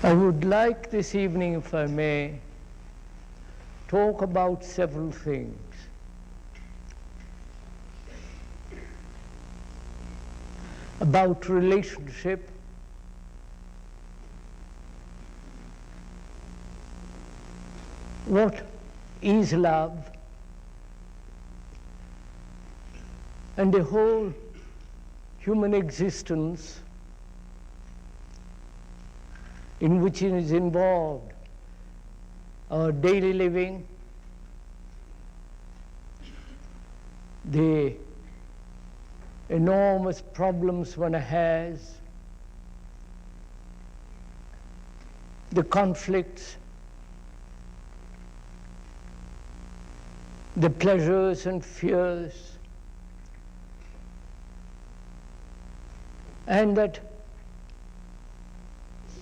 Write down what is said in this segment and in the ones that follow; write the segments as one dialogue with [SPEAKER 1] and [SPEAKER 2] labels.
[SPEAKER 1] I would like this evening, if I may, talk about several things. About relationship, what is love, and the whole human existence in which is involved our daily living, the enormous problems one has, the conflicts, the pleasures and fears, and that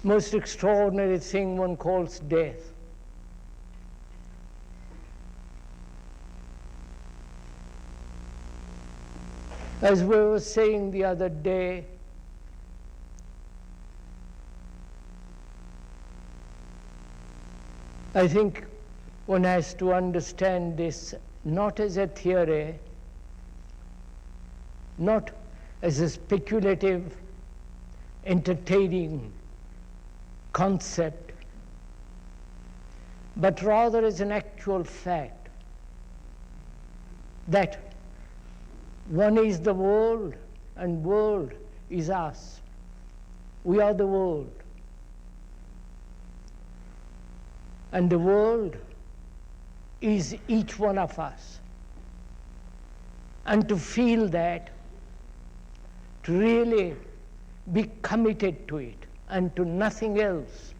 [SPEAKER 1] most extraordinary thing one calls death. As we were saying the other day, I think one has to understand this not as a theory, not as a speculative, entertaining concept, but rather as an actual fact that one is the world and world is us. We are the world. And the world is each one of us. And to feel that, to really be committed to it and to nothing else,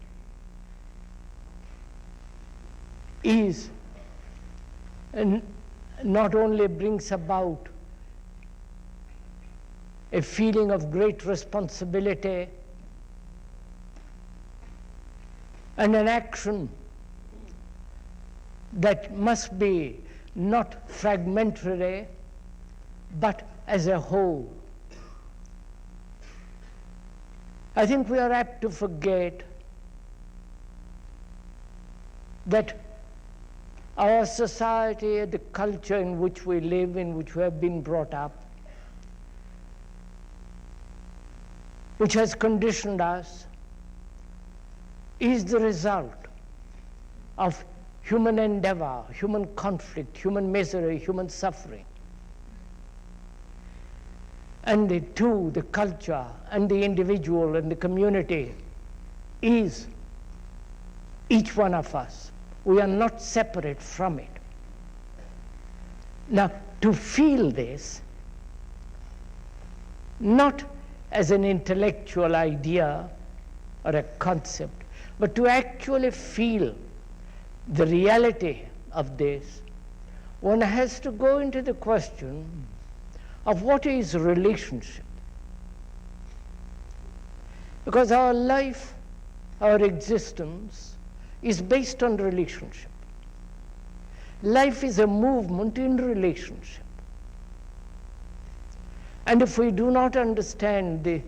[SPEAKER 1] is, and not only brings about a feeling of great responsibility and an action that must be not fragmentary but as a whole. I think we are apt to forget that our society, the culture in which we live, in which we have been brought up, which has conditioned us, is the result of human endeavor, human conflict, human misery, human suffering. And the two, the culture and the individual and the community, is each one of us. We are not separate from it. Now, to feel this, not as an intellectual idea or a concept, but to actually feel the reality of this, one has to go into the question of what is relationship. Because our life, our existence, is based on relationship. Life is a movement in relationship. And if we do not understand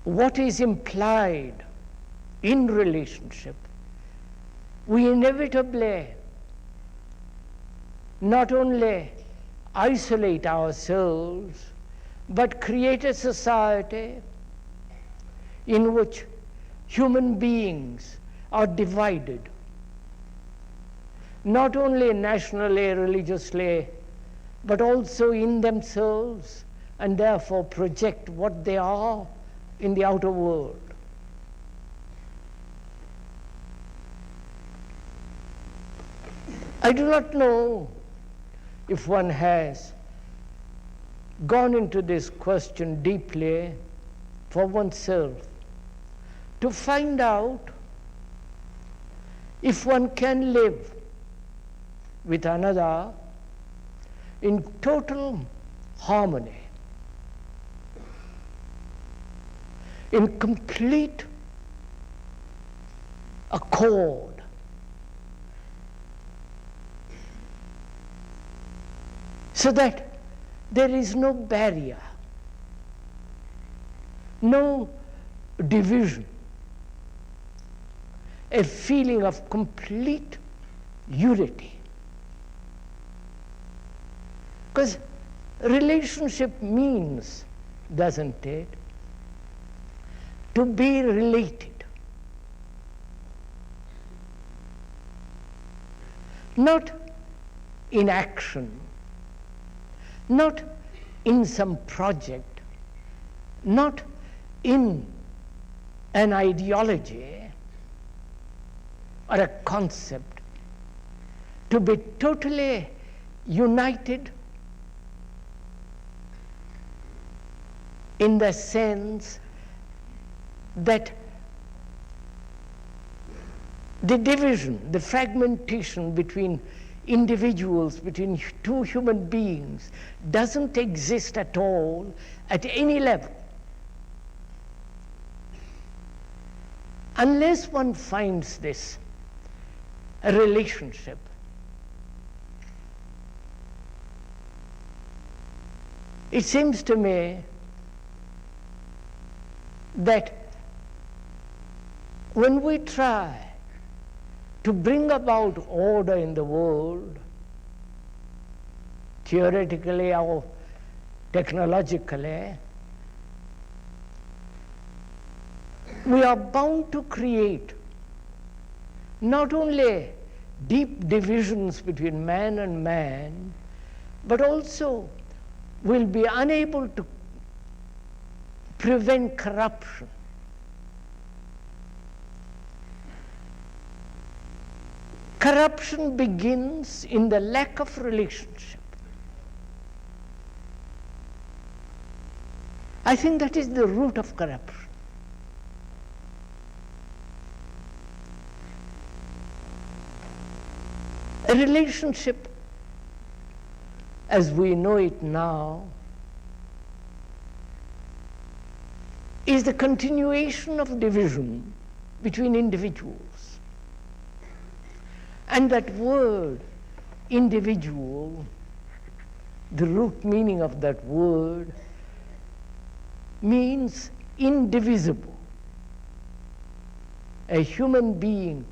[SPEAKER 1] what is implied in relationship, we inevitably not only isolate ourselves, but create a society in which human beings are divided, not only nationally, religiously, but also in themselves, and therefore project what they are in the outer world. I do not know if one has gone into this question deeply for oneself to find out if one can live with another in total harmony, in complete accord, so that there is no barrier, no division, a feeling of complete unity. Because relationship means, doesn't it, to be related. Not in action, not in some project, not in an ideology or a concept, to be totally united in the sense that the division, the fragmentation between individuals, between two human beings, doesn't exist at all at any level. Unless one finds this a relationship, it seems to me that when we try to bring about order in the world, theoretically or technologically, we are bound to create not only deep divisions between man and man, but also will be unable to prevent corruption. Corruption begins in the lack of relationship. I think that is the root of corruption. A relationship, as we know it now, is the continuation of division between individuals. And that word, individual, the root meaning of that word means indivisible. A human being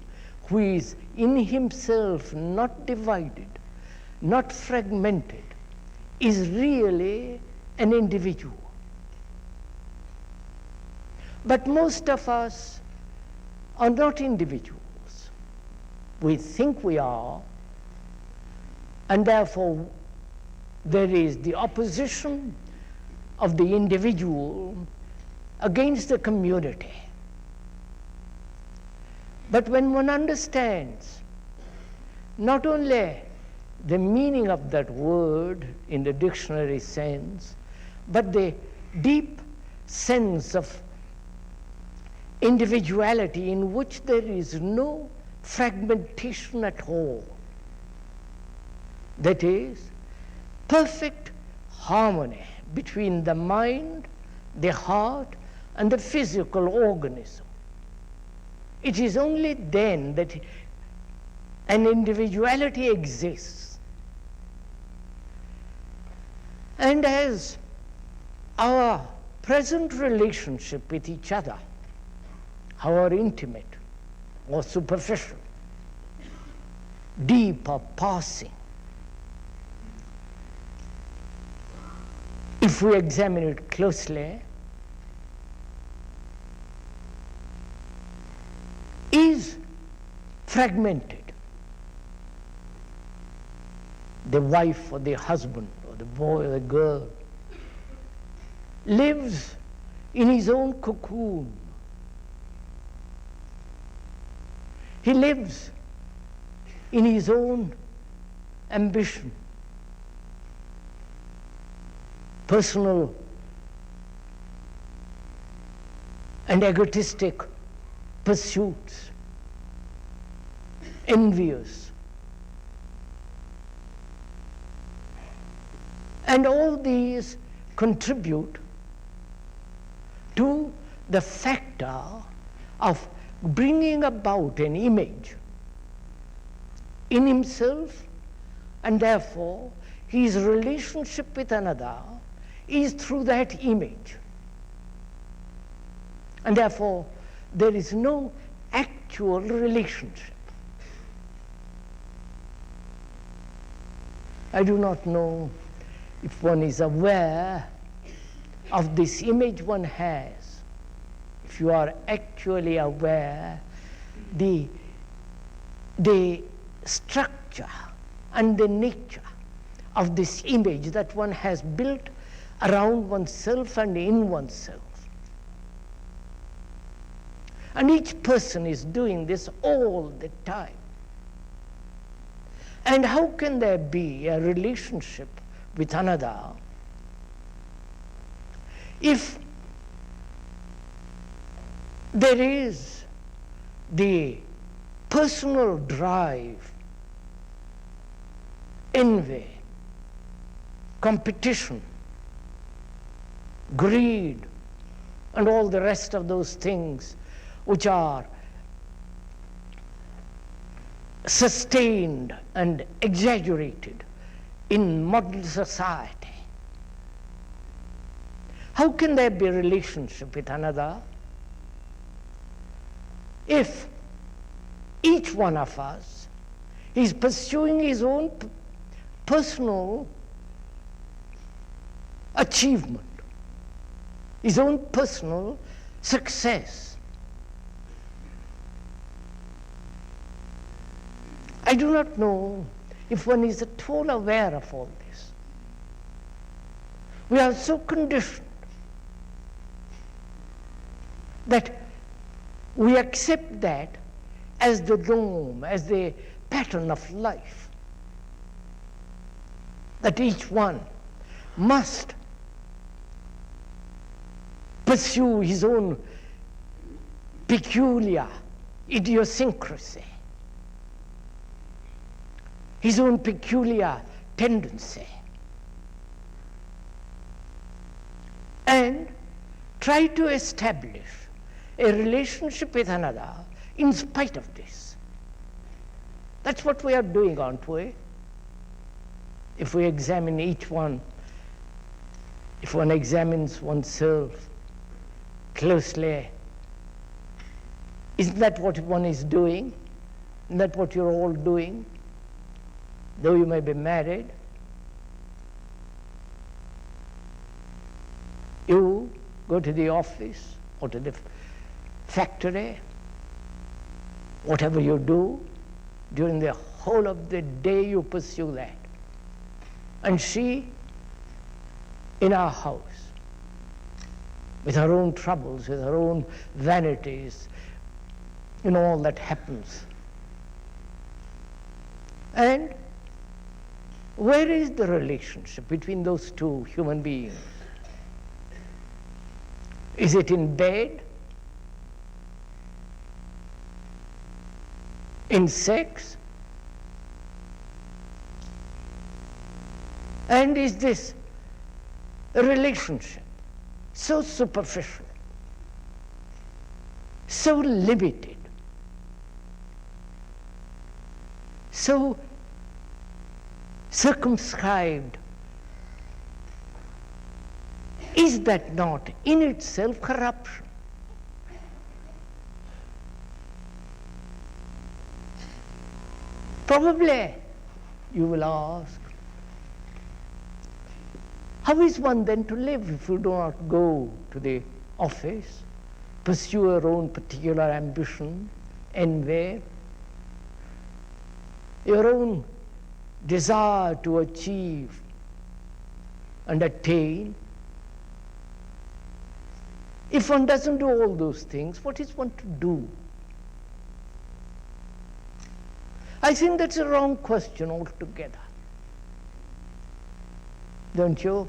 [SPEAKER 1] who is in himself not divided, not fragmented, is really an individual. But most of us are not individuals. We think we are, and therefore there is the opposition of the individual against the community. But when one understands not only the meaning of that word in the dictionary sense, but the deep sense of individuality in which there is no fragmentation at all, that is, perfect harmony between the mind, the heart, and the physical organism. It is only then that an individuality exists. And as our present relationship with each other, however intimate or superficial, deep or passing, if we examine it closely, is fragmented. The wife or the husband or the boy or the girl lives in his own cocoon. He lives in his own ambition, personal and egotistic pursuits, envious. And all these contribute to the factor of bringing about an image in himself, and therefore his relationship with another is through that image. And therefore there is no actual relationship. I do not know if one is aware of this image one has, if you are actually aware the structure and the nature of this image that one has built around oneself and in oneself. And each person is doing this all the time. And how can there be a relationship with another if there is the personal drive, envy, competition, greed, and all the rest of those things which are sustained and exaggerated in modern society? How can there be a relationship with another if each one of us is pursuing his own personal achievement, his own personal success? I do not know if one is at all aware of all this. We are so conditioned that we accept that as the norm, as the pattern of life, that each one must pursue his own peculiar idiosyncrasy, his own peculiar tendency, and try to establish a relationship with another in spite of this. That's what we are doing, aren't we? If we examine each one, if one examines oneself closely, isn't that what one is doing? Isn't that what you're all doing? Though you may be married, you go to the office or to the factory, whatever you do, during the whole of the day you pursue that. And she, in our house, with her own troubles, with her own vanities, all that happens. And where is the relationship between those two human beings? Is it in bed? In sex? And is this a relationship so superficial, so limited, so circumscribed? Is that not in itself corruption? Probably, you will ask, how is one then to live if you do not go to the office, pursue your own particular ambition, envy, your own desire to achieve and attain? If one doesn't do all those things, what is one to do? I think that's a wrong question altogether. Don't you?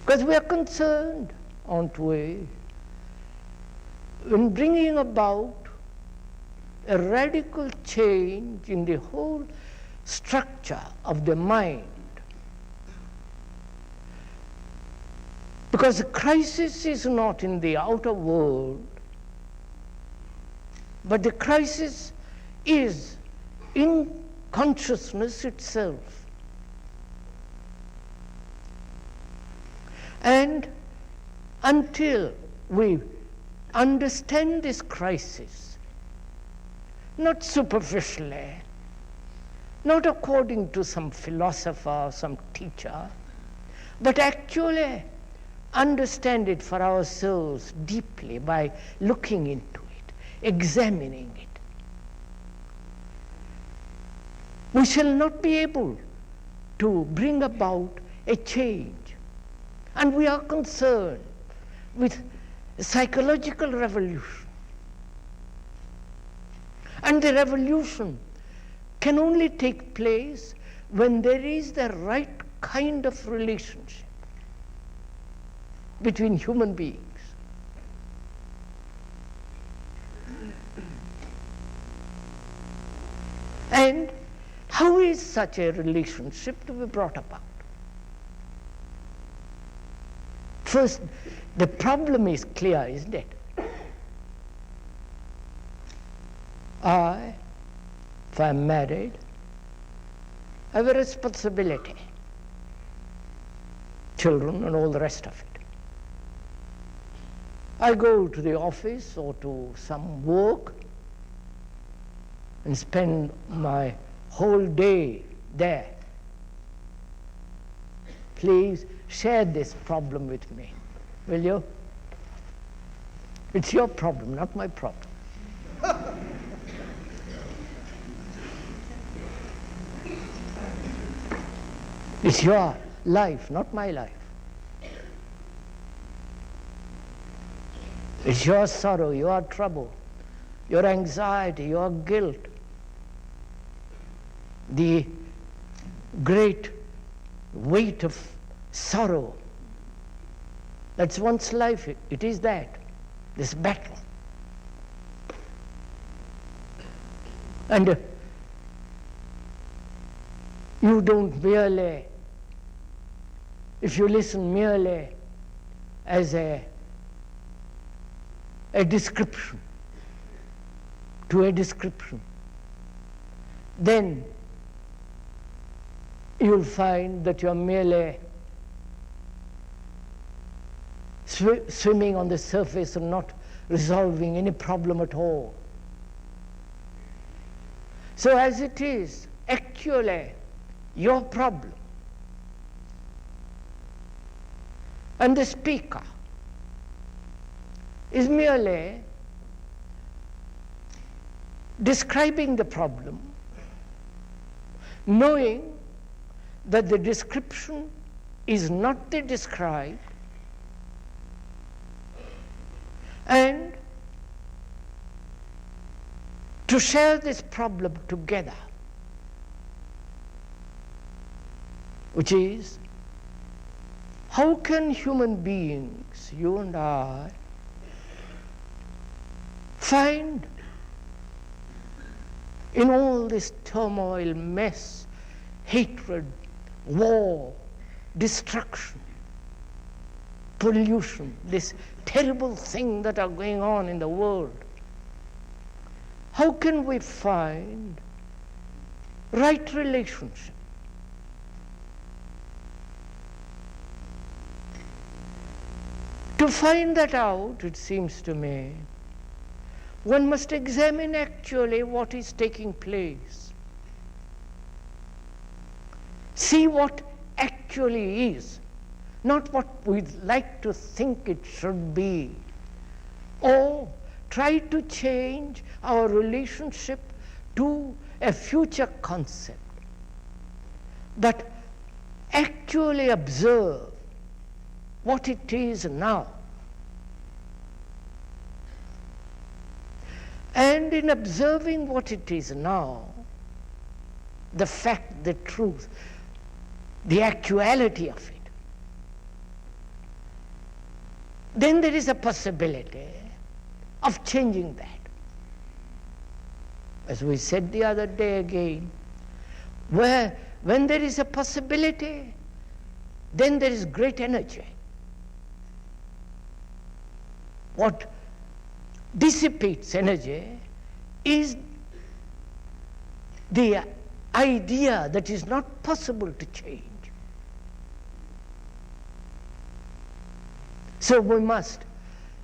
[SPEAKER 1] Because we are concerned, aren't we, in bringing about a radical change in the whole structure of the mind. Because the crisis is not in the outer world, but the crisis is in consciousness itself. And until we understand this crisis, not superficially, not according to some philosopher or some teacher, but actually understand it for ourselves deeply by looking into it, examining it. We shall not be able to bring about a change. And we are concerned with psychological revolution. And the revolution can only take place when there is the right kind of relationship between human beings. And how is such a relationship to be brought about? First, the problem is clear, isn't it? If I'm married, I have a responsibility, children and all the rest of it. I go to the office or to some work and spend my whole day there. Please share this problem with me, will you? It's your problem, not my problem. It's your life, not my life. It's your sorrow, your trouble, your anxiety, your guilt, the great weight of sorrow. That's one's life. It is that, this battle. And you don't merely, if you listen merely as a description, to a description, then you'll find that you're merely swimming on the surface and not resolving any problem at all. So as it is actually your problem, and the speaker is merely describing the problem, knowing that the description is not the described, and to share this problem together, which is, how can human beings, you and I, find in all this turmoil, mess, hatred, war, destruction, pollution, this terrible thing that are going on in the world, how can we find right relationship? To find that out, it seems to me, one must examine actually what is taking place. See what actually is, not what we'd like to think it should be, or try to change our relationship to a future concept, but actually observe what it is now. And in observing what it is now, the fact, the truth, the actuality of it, then there is a possibility of changing that. As we said the other day again, when there is a possibility, then there is great energy. What dissipates energy is the idea that is not possible to change. So we must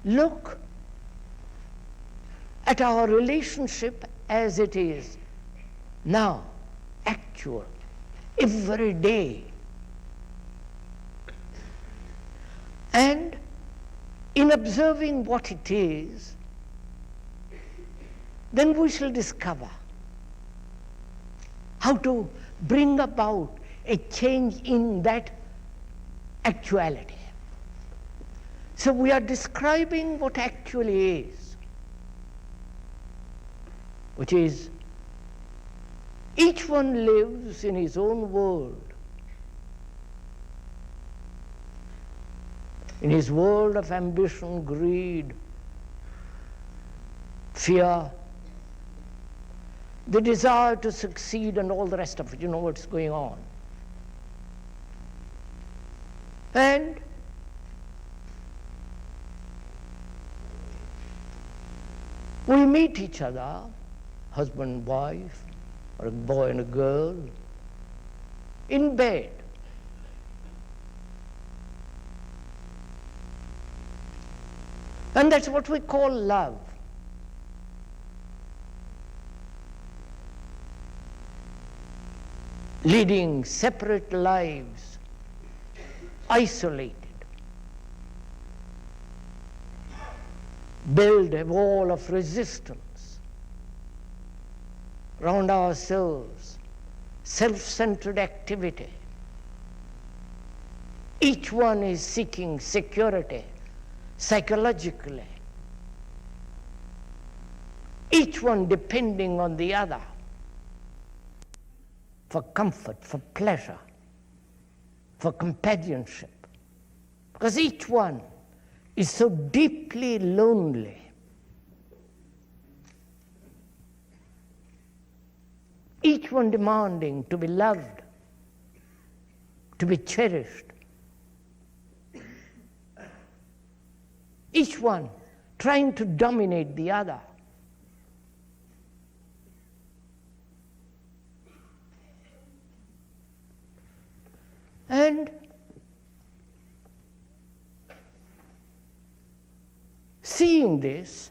[SPEAKER 1] look at our relationship as it is now, actual, every day. And in observing what it is, then we shall discover how to bring about a change in that actuality. So we are describing what actually is, which is each one lives in his own world, in his world of ambition, greed, fear, the desire to succeed and all the rest of it. You know what's going on. And we meet each other, husband and wife, or a boy and a girl, in bed. And that's what we call love. Leading separate lives, isolated. Build a wall of resistance around ourselves, self-centered activity. Each one is seeking security psychologically. Each one depending on the other for comfort, for pleasure, for companionship. Because each one is so deeply lonely. Each one demanding to be loved, to be cherished. Each one trying to dominate the other. And seeing this,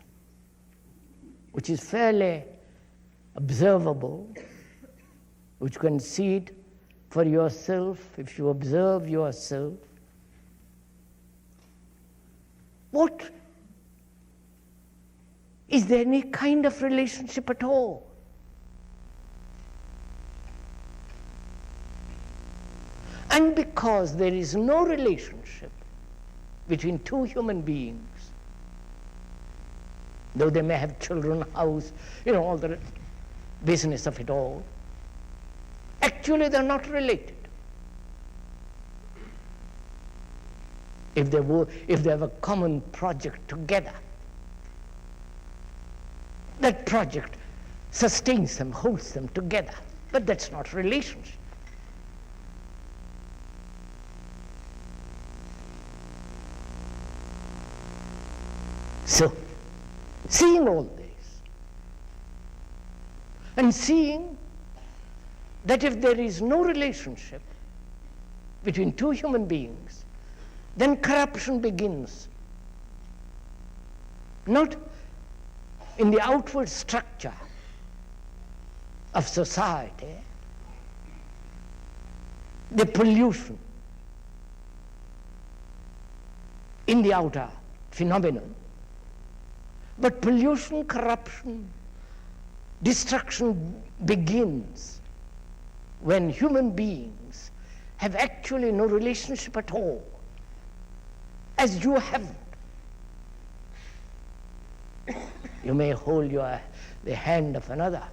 [SPEAKER 1] which is fairly observable, which you can see it for yourself if you observe yourself, what is there any kind of relationship at all? And because there is no relationship between two human beings, though they may have children, house, all the business of it all, actually they're not related. If they have a common project together, that project sustains them, holds them together, but that's not relationship. So, seeing all this, and seeing that if there is no relationship between two human beings, then corruption begins. Not in the outward structure of society, the pollution in the outer phenomenon, but pollution, corruption, destruction begins when human beings have actually no relationship at all, as you haven't. You may hold the hand of another,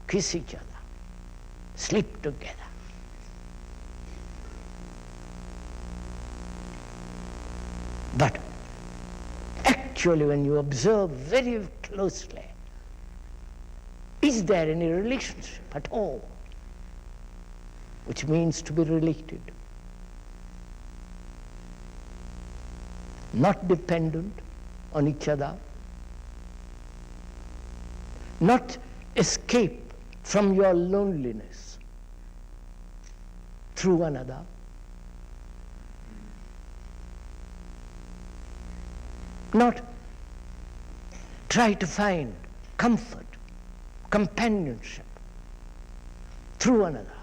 [SPEAKER 1] kiss each other, sleep together. But actually, when you observe very closely, is there any relationship at all? Which means to be related. Not dependent on each other, not escape from your loneliness through one another, not try to find comfort, companionship through another.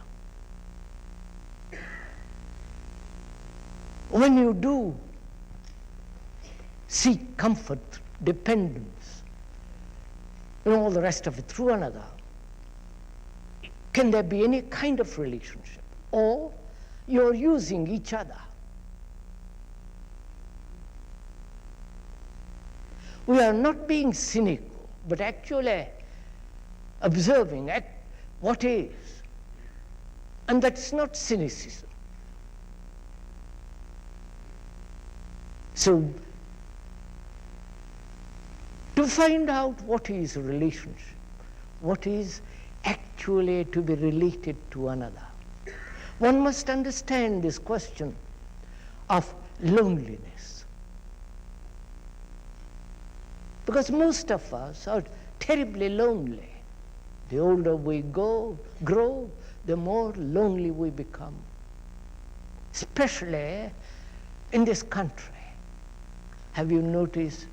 [SPEAKER 1] When you do seek comfort, dependence, and all the rest of it through another, can there be any kind of relationship? Or you're using each other. We are not being cynical, but actually observing what is. And that's not cynicism. So, to find out what is a relationship, what is actually to be related to another, one must understand this question of loneliness. Because most of us are terribly lonely. The older we grow, the more lonely we become, especially in this country. Have you noticed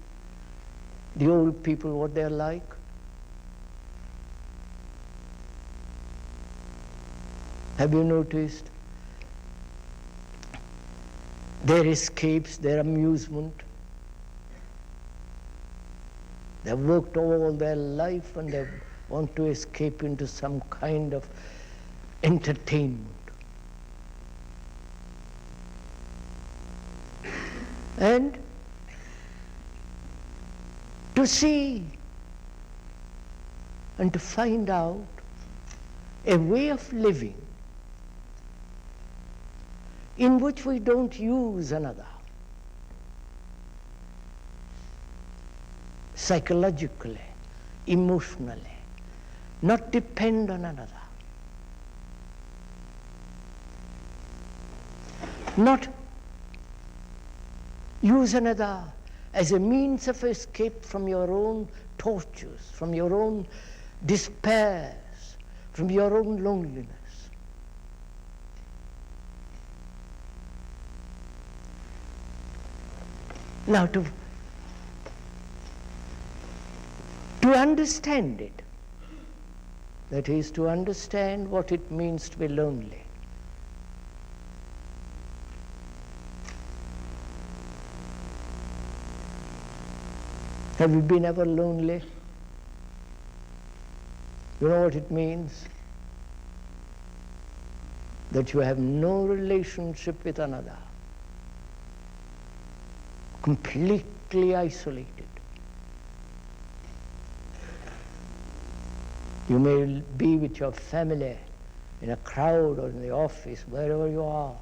[SPEAKER 1] the old people, what they're like? Have you noticed their escapes, their amusement? They've worked all their life and they want to escape into some kind of entertainment. And to see and to find out a way of living in which we don't use another, psychologically, emotionally, not depend on another, not use another as a means of escape from your own tortures, from your own despairs, from your own loneliness. Now, to understand it, that is, to understand what it means to be lonely, have you been ever lonely? You know what it means? That you have no relationship with another, completely isolated. You may be with your family in a crowd or in the office, wherever you are.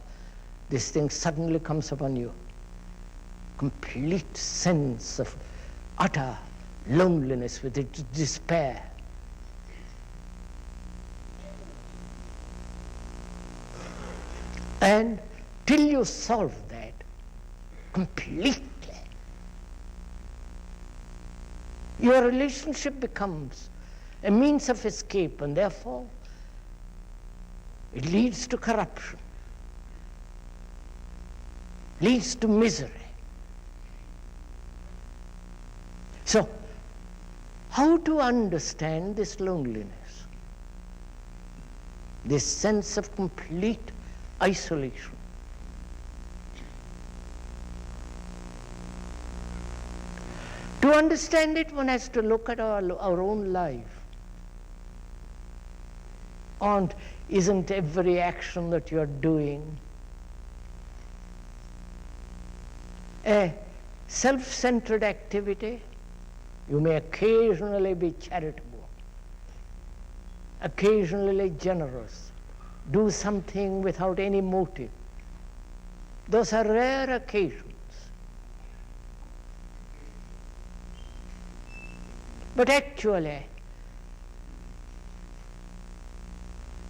[SPEAKER 1] This thing suddenly comes upon you. Complete sense of utter loneliness with its despair. And till you solve that completely, your relationship becomes a means of escape, and therefore it leads to corruption, leads to misery. So, how to understand this loneliness, this sense of complete isolation? To understand it, one has to look at our own life. And isn't every action that you're doing a self-centered activity? You may occasionally be charitable, occasionally generous, do something without any motive. Those are rare occasions. But actually,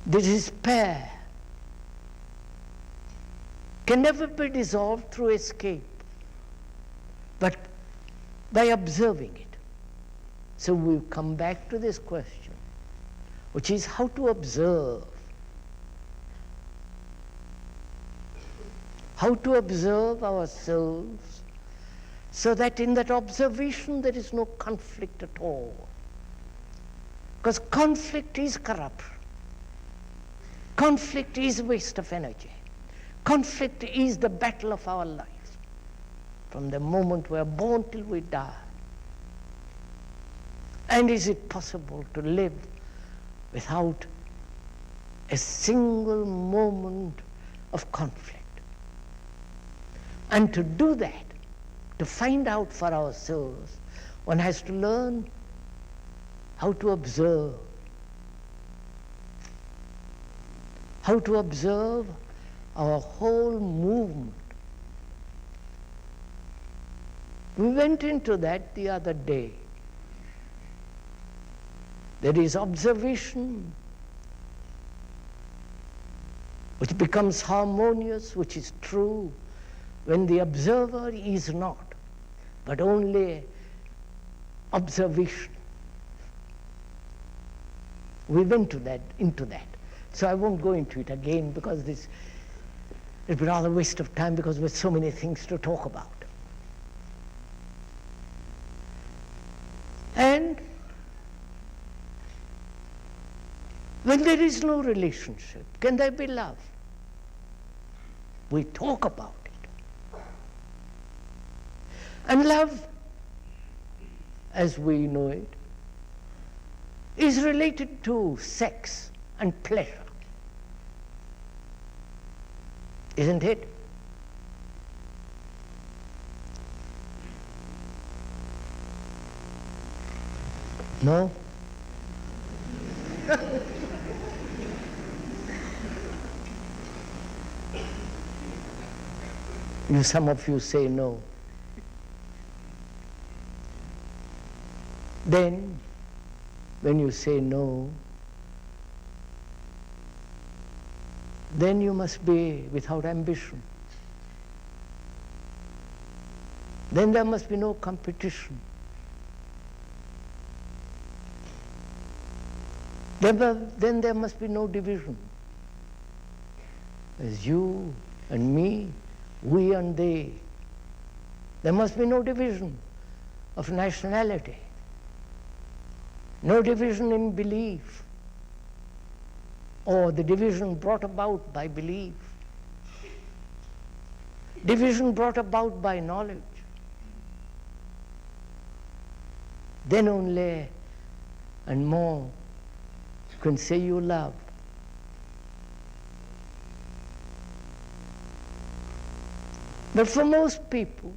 [SPEAKER 1] the despair can never be dissolved through escape, but by observing it. So we'll come back to this question, which is how to observe. How to observe ourselves so that in that observation there is no conflict at all. Because conflict is corruption. Conflict is waste of energy. Conflict is the battle of our life. From the moment we are born till we die. And is it possible to live without a single moment of conflict? And to do that, to find out for ourselves, one has to learn how to observe. How to observe our whole movement. We went into that the other day. There is observation which becomes harmonious, which is true, when the observer is not, but only observation. We went into that. So I won't go into it again because it'd be rather a waste of time because there's so many things to talk about. And when there is no relationship, can there be love? We talk about it. And love, as we know it, is related to sex and pleasure. Isn't it? No? Some of you say no. Then, when you say no, then you must be without ambition. Then there must be no competition. Then there must be no division. As you and me, we and they. There must be no division of nationality, no division in belief, or the division brought about by belief, division brought about by knowledge. Then only and more you can say you love. But for most people,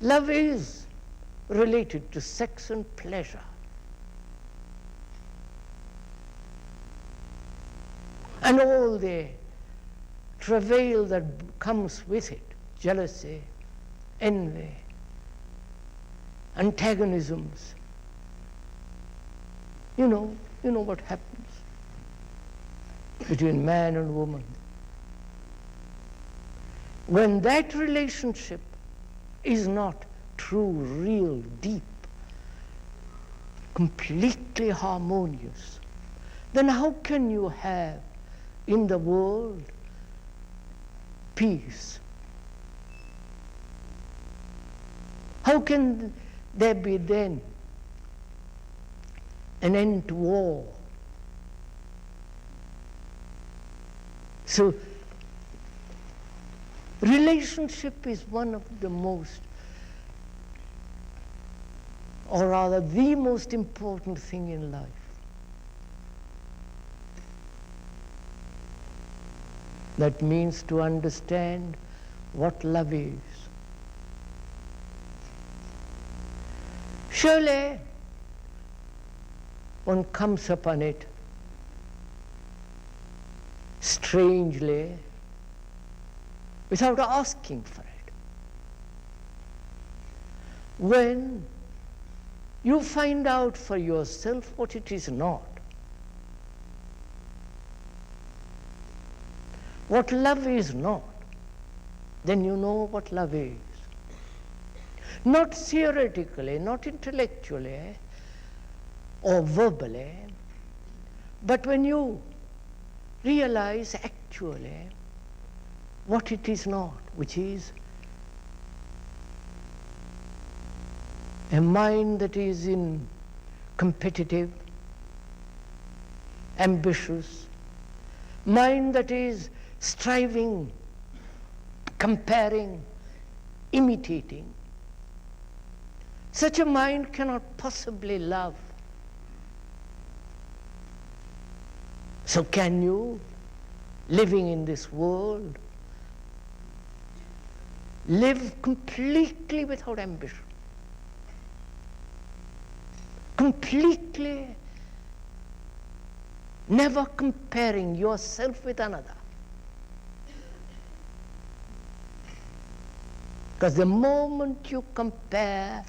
[SPEAKER 1] love is related to sex and pleasure. And all the travail that comes with it, jealousy, envy, antagonisms. You know what happens between man and woman. When that relationship is not true, real, deep, completely harmonious, then how can you have in the world peace? How can there be then an end to war? So relationship is one of the most, or rather the most important thing in life. That means to understand what love is. Surely one comes upon it strangely without asking for it. When you find out for yourself what it is not, what love is not, then you know what love is. Not theoretically, not intellectually, or verbally, but when you realize actually what it is not, which is a mind that is in competitive, ambitious, mind that is striving, comparing, imitating. Such a mind cannot possibly love. So can you, living in this world, live completely without ambition? Completely, never comparing yourself with another. Because the moment you compare,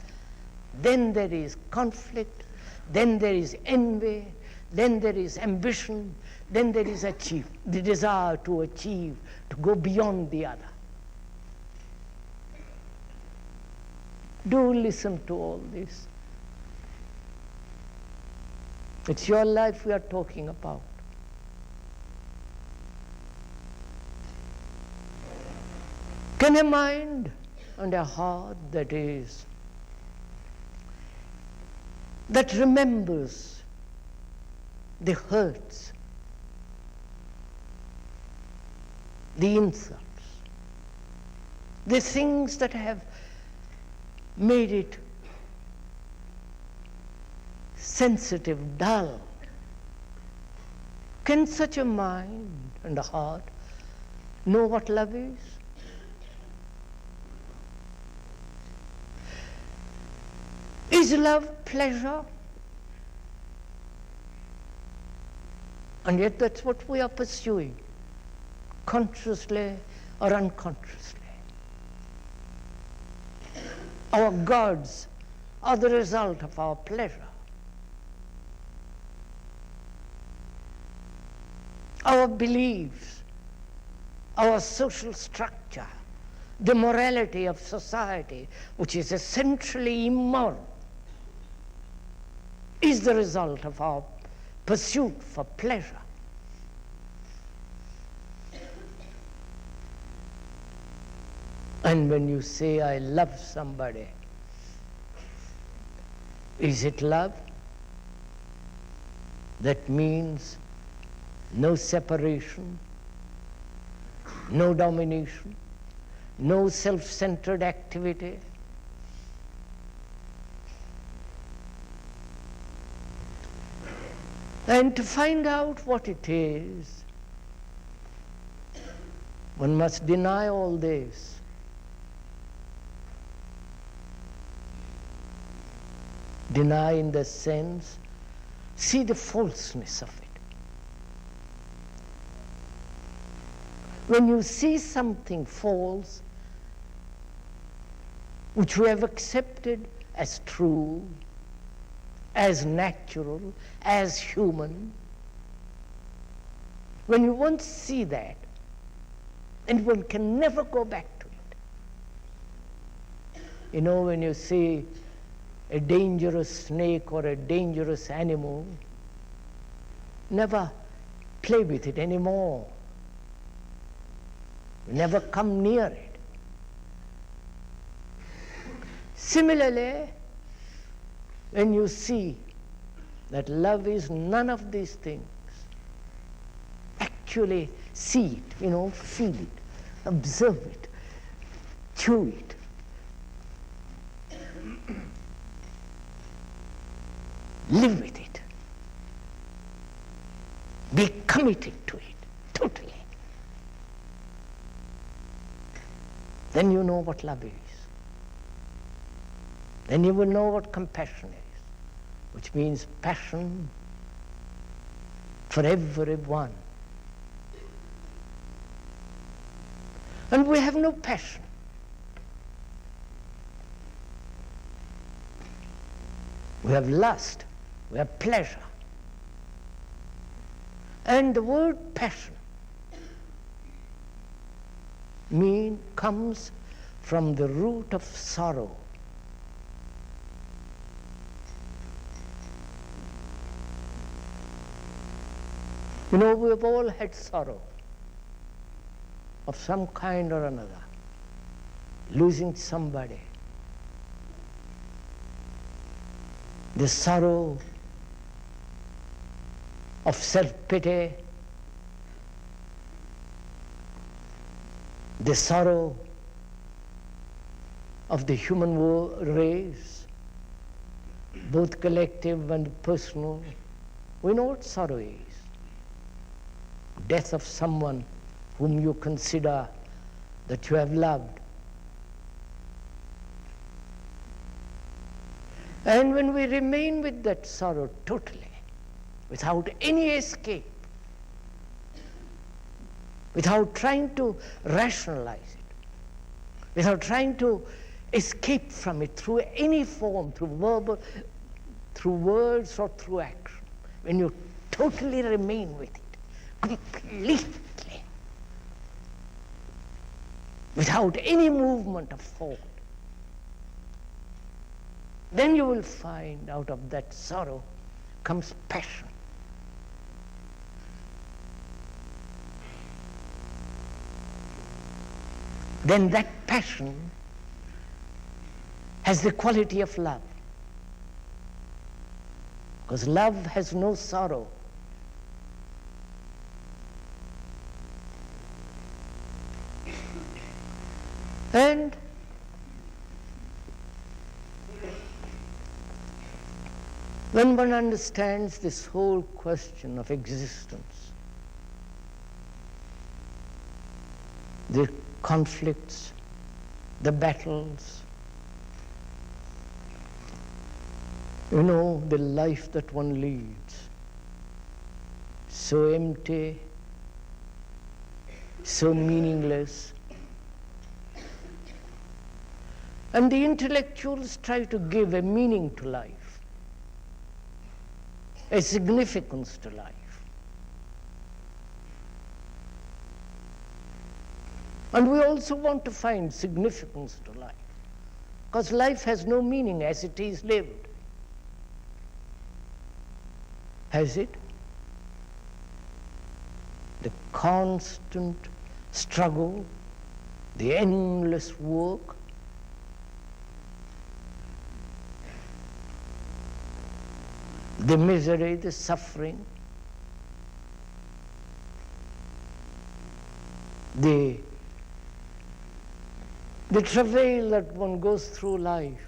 [SPEAKER 1] then there is conflict, then there is envy, then there is ambition, then there is the desire to achieve, to go beyond the other. Do listen to all this. It's your life we are talking about. Can a mind and a heart that remembers the hurts, the insults, the things that have made it sensitive, dull. Can such a mind and a heart know what love is? Is love pleasure? And yet that's what we are pursuing, consciously or unconsciously. Our gods are the result of our pleasure. Our beliefs, our social structure, the morality of society, which is essentially immoral, is the result of our pursuit for pleasure. And when you say, I love somebody, is it love? That means no separation, no domination, no self-centered activity. And to find out what it is, one must deny all this. Deny in the sense, see the falseness of it. When you see something false, which we have accepted as true, as natural, as human, when you once see that, and one can never go back to it. You know, when you see a dangerous snake or a dangerous animal, never play with it anymore. Never come near it. Similarly, when you see that love is none of these things, actually see it, feel it, observe it, chew it. Live with it. Be committed to it, totally. Then you know what love is. Then you will know what compassion is, which means passion for everyone. And we have no passion. We have lust, we have pleasure. And the word passion comes from the root of sorrow. We have all had sorrow of some kind or another, losing somebody. The sorrow of self-pity, the sorrow of the human race, both collective and personal. We know what sorrow is. Death of someone whom you consider that you have loved. And when we remain with that sorrow totally, without any escape, without trying to rationalize it, without trying to escape from it through any form, through verbal, through words or through action, when you totally remain with it, completely, without any movement of thought, then you will find out of that sorrow comes passion. Then that passion has the quality of love. Because love has no sorrow. And when one understands this whole question of existence, the conflicts, the battles, you know, the life that one leads, so empty, so meaningless. And the intellectuals try to give a meaning to life, a significance to life. And we also want to find significance to life, because life has no meaning as it is lived. Has it? The constant struggle, the endless work, the misery, the suffering, the travail that one goes through life,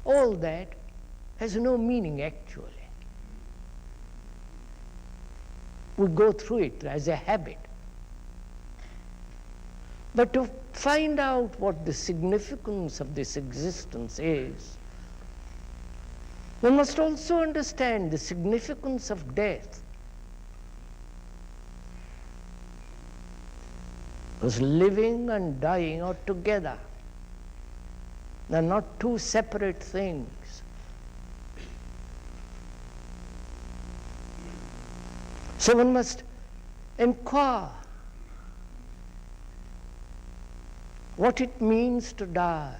[SPEAKER 1] all that has no meaning actually. We go through it as a habit. But to find out what the significance of this existence is, one must also understand the significance of death. Because living and dying are together. They're not two separate things. So one must inquire what it means to die,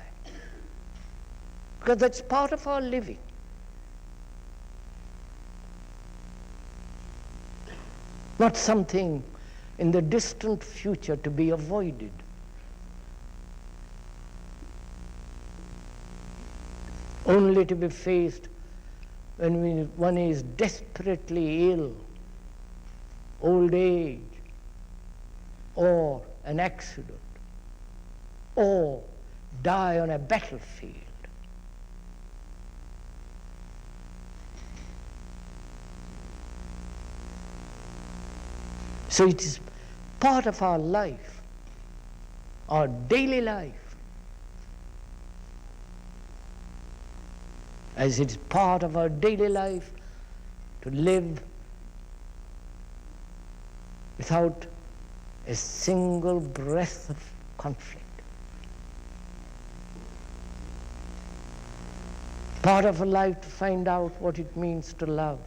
[SPEAKER 1] because that's part of our living. Not something in the distant future to be avoided. Only to be faced when one is desperately ill, old age, or an accident, or die on a battlefield. So it is part of our life, our daily life, as it is part of our daily life to live without a single breath of conflict. Part of a life to find out what it means to love.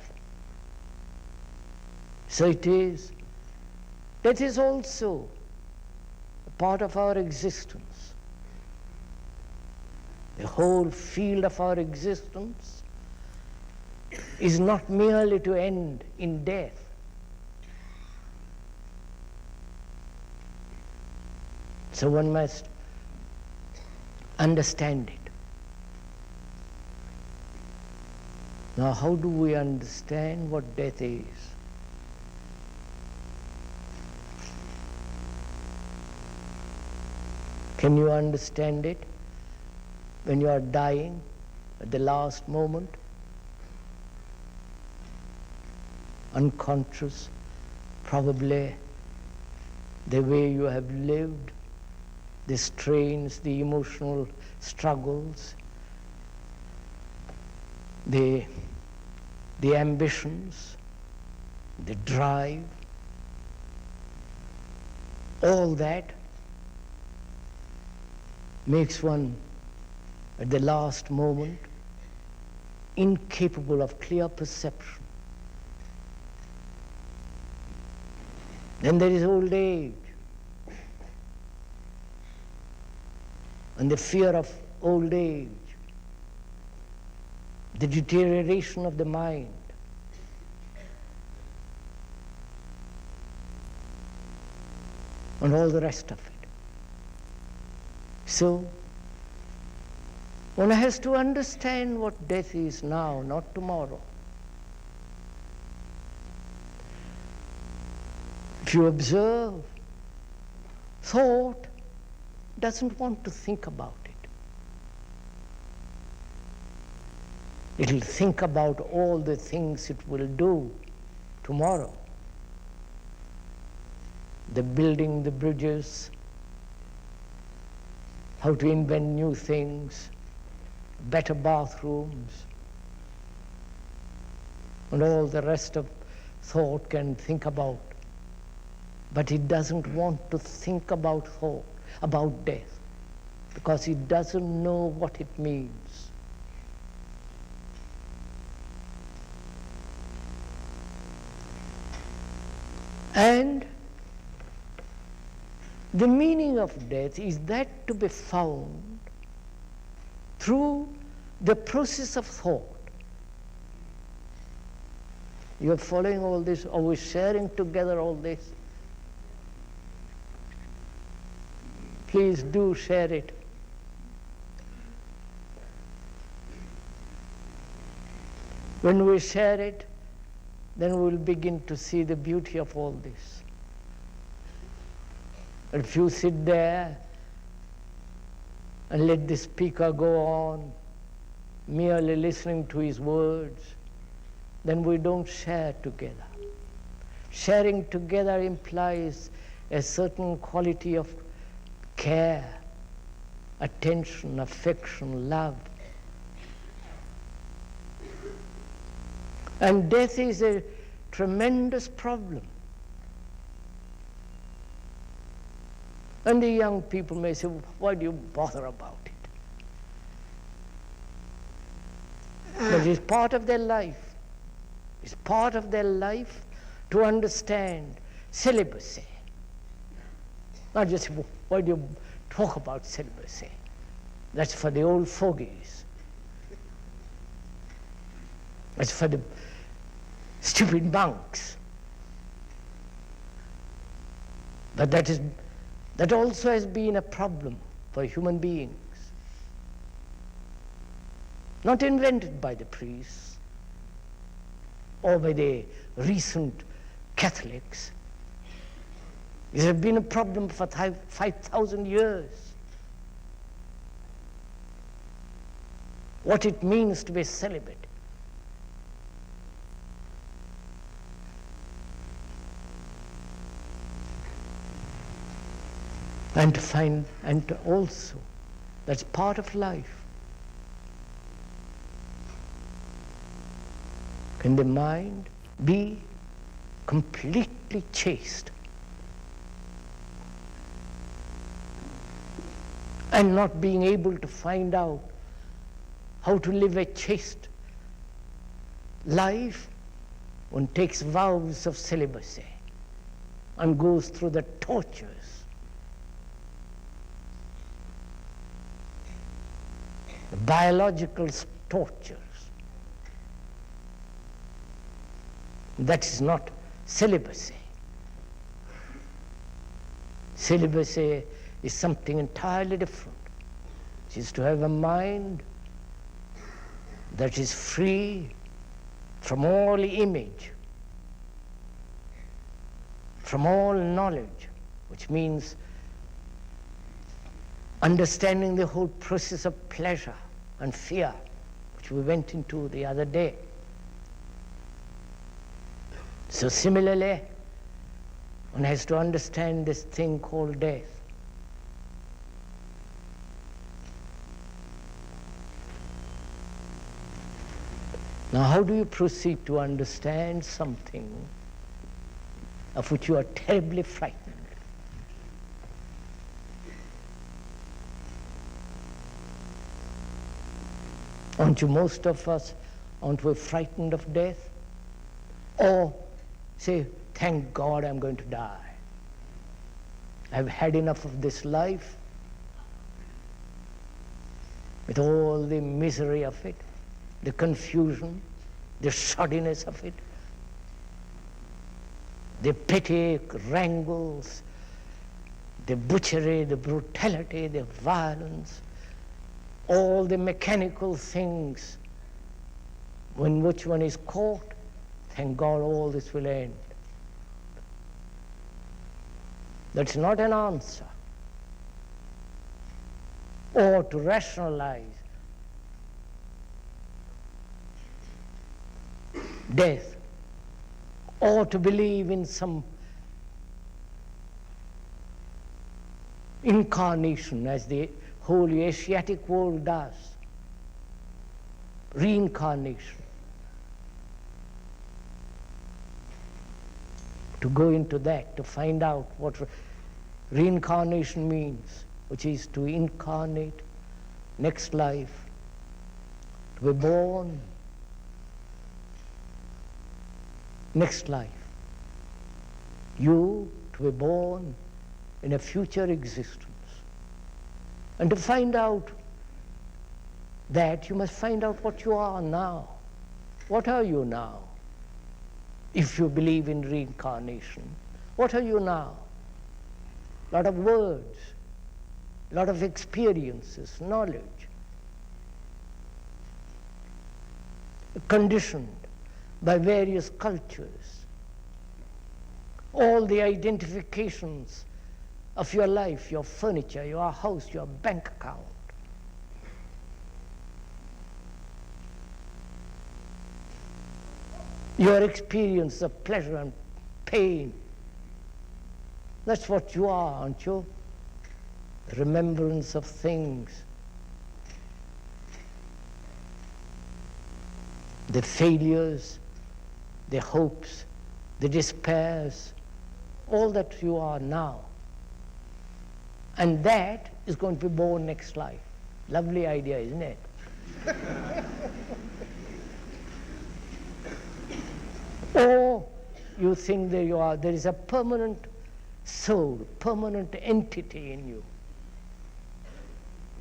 [SPEAKER 1] So it is. That is also a part of our existence. The whole field of our existence is not merely to end in death. So one must understand it. Now, how do we understand what death is? Can you understand it when you are dying at the last moment? Unconscious, probably the way you have lived, the strains, the emotional struggles, the ambitions, the drive, all that makes one at the last moment incapable of clear perception. Then there is old age, and the fear of old age, the deterioration of the mind, and all the rest of it. So, one has to understand what death is now, not tomorrow. If you observe, thought doesn't want to think about it. It will think about all the things it will do tomorrow. The building the bridges, how to invent new things, better bathrooms, and all the rest of thought can think about. But it doesn't want to think about thought, about death, because it doesn't know what it means. And the meaning of death is that to be found through the process of thought. You are following all this? Are we sharing together all this? Please do share it. When we share it, then we will begin to see the beauty of all this. If you sit there and let the speaker go on, merely listening to his words, then we don't share together. Sharing together implies a certain quality of care, attention, affection, love. And death is a tremendous problem. And the young people may say, why do you bother about it? But it's part of their life. It's part of their life to understand celibacy. Not just, why do you talk about celibacy? That's for the old fogies. That's for the stupid monks. But that also has been a problem for human beings. Not invented by the priests or by the recent Catholics. It has been a problem for 5,000 years. What it means to be celibate. And to find, and to also, that's part of life. Can the mind be completely chaste and not being able to find out how to live a chaste life? One takes vows of celibacy and goes through the tortures. The biological tortures. That is not celibacy. Celibacy is something entirely different. It is to have a mind that is free from all image, from all knowledge, which means understanding the whole process of pleasure and fear, which we went into the other day. So similarly, one has to understand this thing called death. Now, how do you proceed to understand something of which you are terribly frightened? Aren't you, most of us, aren't we frightened of death? Or say, thank God I'm going to die. I've had enough of this life with all the misery of it, the confusion, the shoddiness of it, the petty wrangles, the butchery, the brutality, the violence, all the mechanical things in which one is caught. Thank God all this will end. That's not an answer. Or to rationalize death, or to believe in some incarnation, as the whole Asiatic world does, reincarnation. To go into that, to find out what reincarnation means, which is to incarnate, next life, to be born, next life. You to be born in a future existence. And to find out that, you must find out what you are now. What are you now? If you believe in reincarnation, what are you now? A lot of words, a lot of experiences, knowledge, conditioned by various cultures, all the identifications of your life, your furniture, your house, your bank account. Your experience of pleasure and pain. That's what you are, aren't you? Remembrance of things. The failures, the hopes, the despairs, all that you are now. And that is going to be born next life. Lovely idea, isn't it? Or you think that there is a permanent soul, permanent entity in you.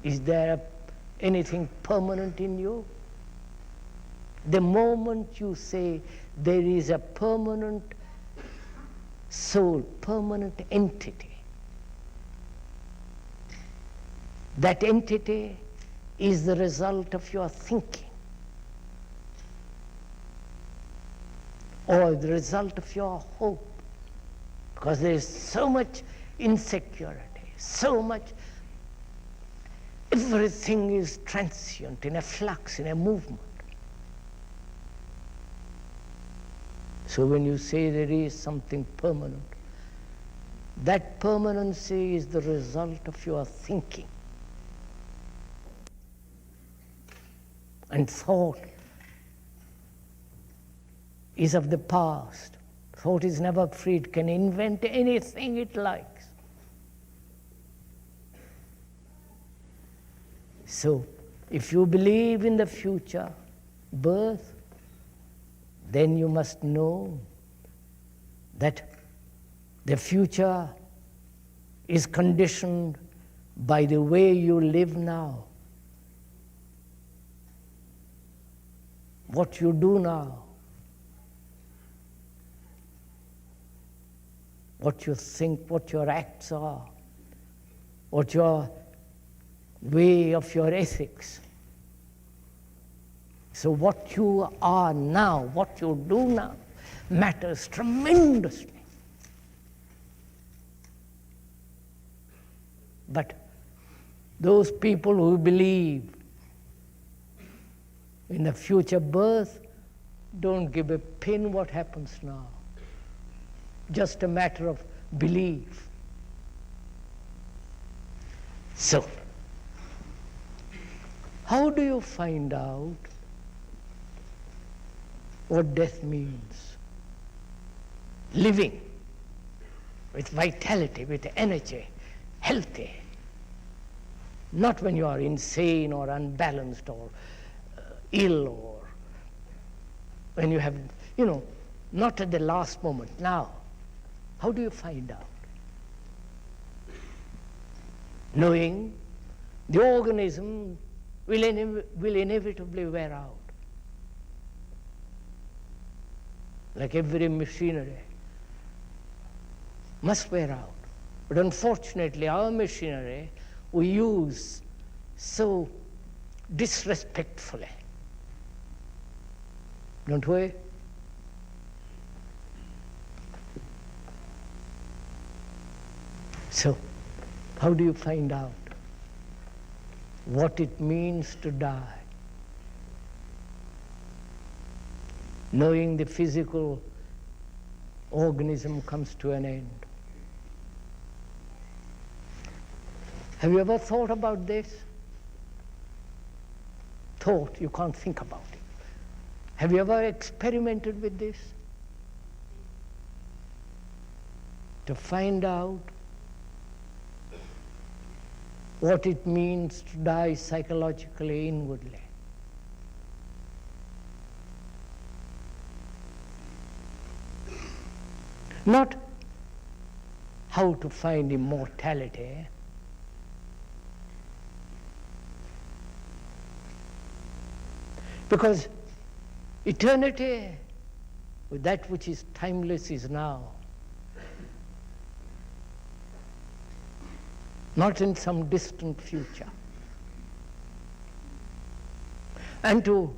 [SPEAKER 1] Is there anything permanent in you? The moment you say there is a permanent soul, permanent entity, that entity is the result of your thinking, or the result of your hope, because there is so much insecurity, so much, everything is transient, in a flux, in a movement. So when you say there is something permanent, that permanency is the result of your thinking. And thought is of the past. Thought is never free. It can invent anything it likes. So, if you believe in the future birth, then you must know that the future is conditioned by the way you live now. What you do now, what you think, what your acts are, what your way of your ethics. So what you are now, what you do now, matters tremendously. But those people who believe in a future birth don't give a pin what happens now. Just a matter of belief. So, how do you find out what death means? Living with vitality, with energy, healthy. Not when you are insane or unbalanced or ill, or when you have, not at the last moment. Now, how do you find out? Knowing the organism will inevitably wear out. Like every machinery must wear out. But unfortunately, our machinery we use so disrespectfully. Don't we? So, how do you find out what it means to die? Knowing the physical organism comes to an end. Have you ever thought about this? Thought, you can't think about it. Have you ever experimented with this? To find out what it means to die psychologically, inwardly. Not how to find immortality, because eternity, with that which is timeless, is now. Not in some distant future. And to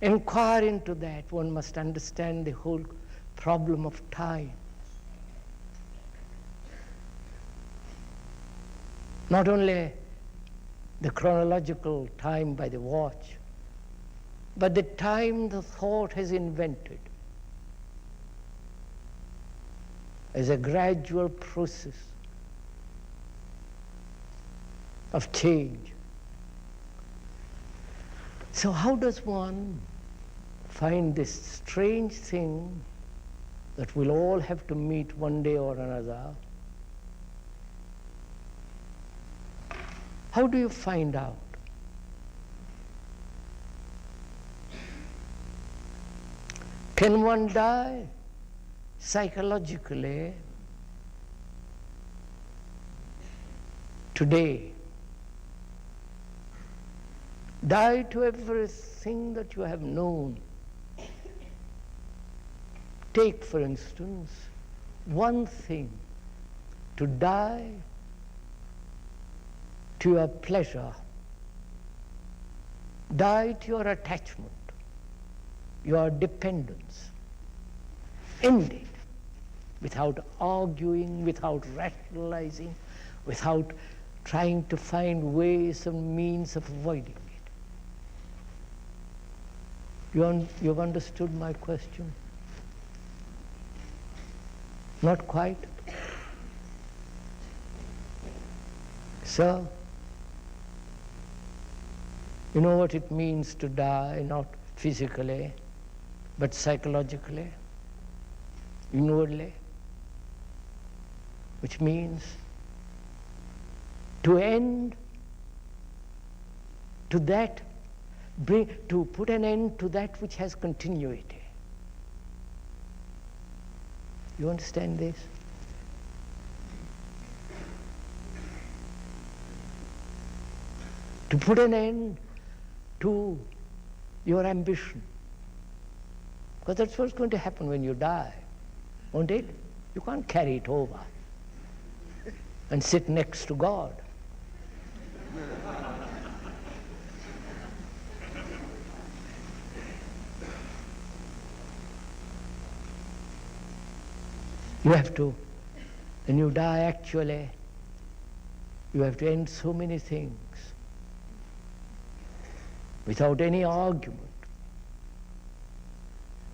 [SPEAKER 1] inquire into that, one must understand the whole problem of time. Not only the chronological time by the watch, but the time the thought has invented as a gradual process of change. So how does one find this strange thing that we'll all have to meet one day or another? How do you find out? Can one die psychologically today? Die to everything that you have known. Take, for instance, one thing, to die to your pleasure, die to your attachment, your dependence. End it without arguing, without rationalizing, without trying to find ways and means of avoiding it. You've understood my question? Not quite? So, you know what it means to die, not physically, but psychologically, inwardly, which means to end to that, to put an end to that which has continuity. You understand this? To put an end to your ambition. Because that's what's going to happen when you die, won't it? You can't carry it over and sit next to God. You have to, when you die actually, you have to end so many things without any argument.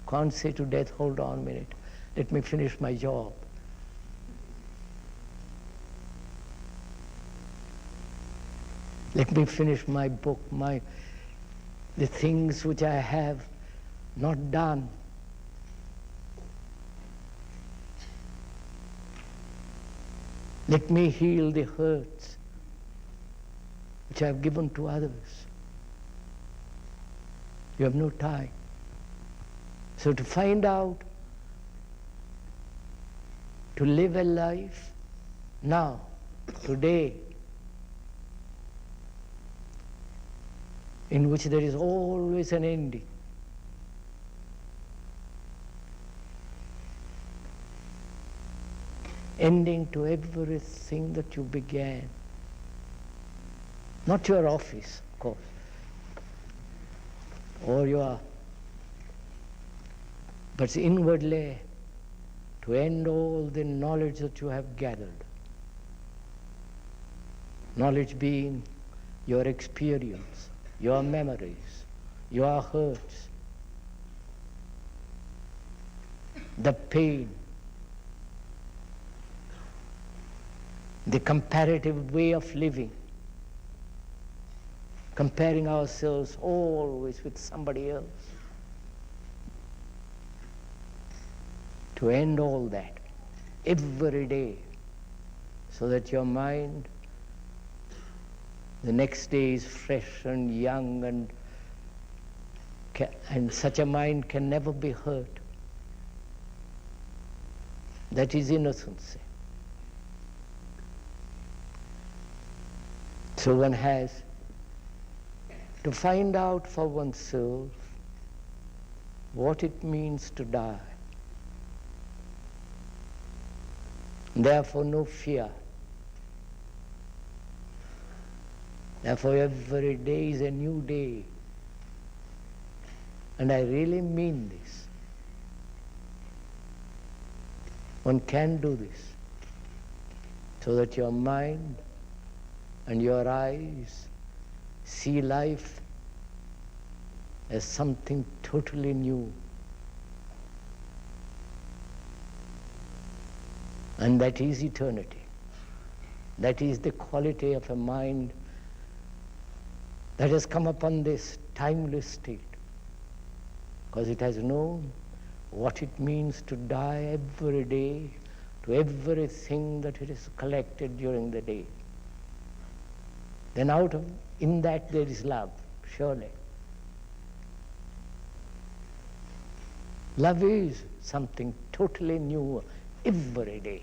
[SPEAKER 1] Can't say to death, hold on a minute, let me finish my job. Let me finish my book, the things which I have not done. Let me heal the hurts which I have given to others. You have no time. So to find out, to live a life now, today, in which there is always an ending. Ending to everything that you began. Not your office, of course, or but inwardly to end all the knowledge that you have gathered. Knowledge being your experience, your memories, your hurts, the pain, the comparative way of living, comparing ourselves always with somebody else. To end all that every day, so that your mind the next day is fresh and young, and such a mind can never be hurt. That is innocency. So one has to find out for oneself what it means to die. Therefore, no fear. Therefore, every day is a new day. And I really mean this. One can do this so that your mind and your eyes see life as something totally new. And that is eternity. That is the quality of a mind that has come upon this timeless state, because it has known what it means to die every day to everything that it has collected during the day. Then in that there is love, surely. Love is something totally new every day.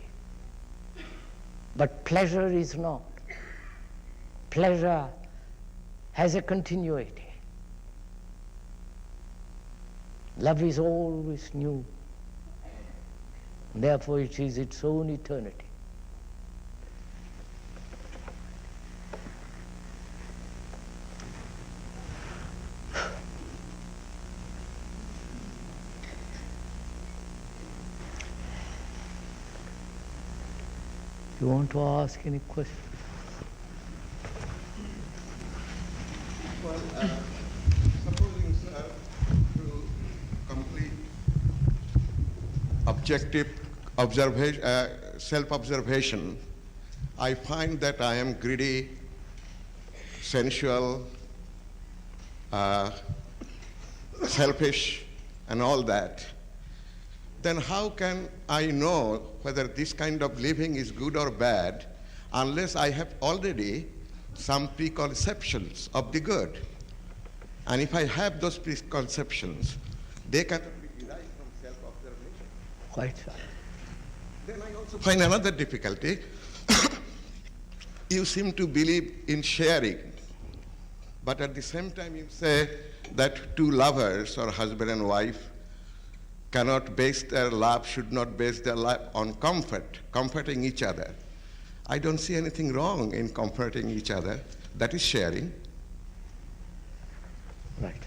[SPEAKER 1] But pleasure is not. Pleasure has a continuity. Love is always new. Therefore it is its own eternity. You want to ask any question?
[SPEAKER 2] Well, supposing, sir, to complete objective self-observation, I find that I am greedy, sensual, selfish, and all that. Then how can I know whether this kind of living is good or bad unless I have already some preconceptions of the good? And if I have those preconceptions, they can be derived from self-observation.
[SPEAKER 1] Quite so.
[SPEAKER 2] Then I also find another difficulty. You seem to believe in sharing, but at the same time you say that two lovers or husband and wife cannot base their love, should not base their life on comforting each other. I don't see anything wrong in comforting each other. That is sharing.
[SPEAKER 1] Right.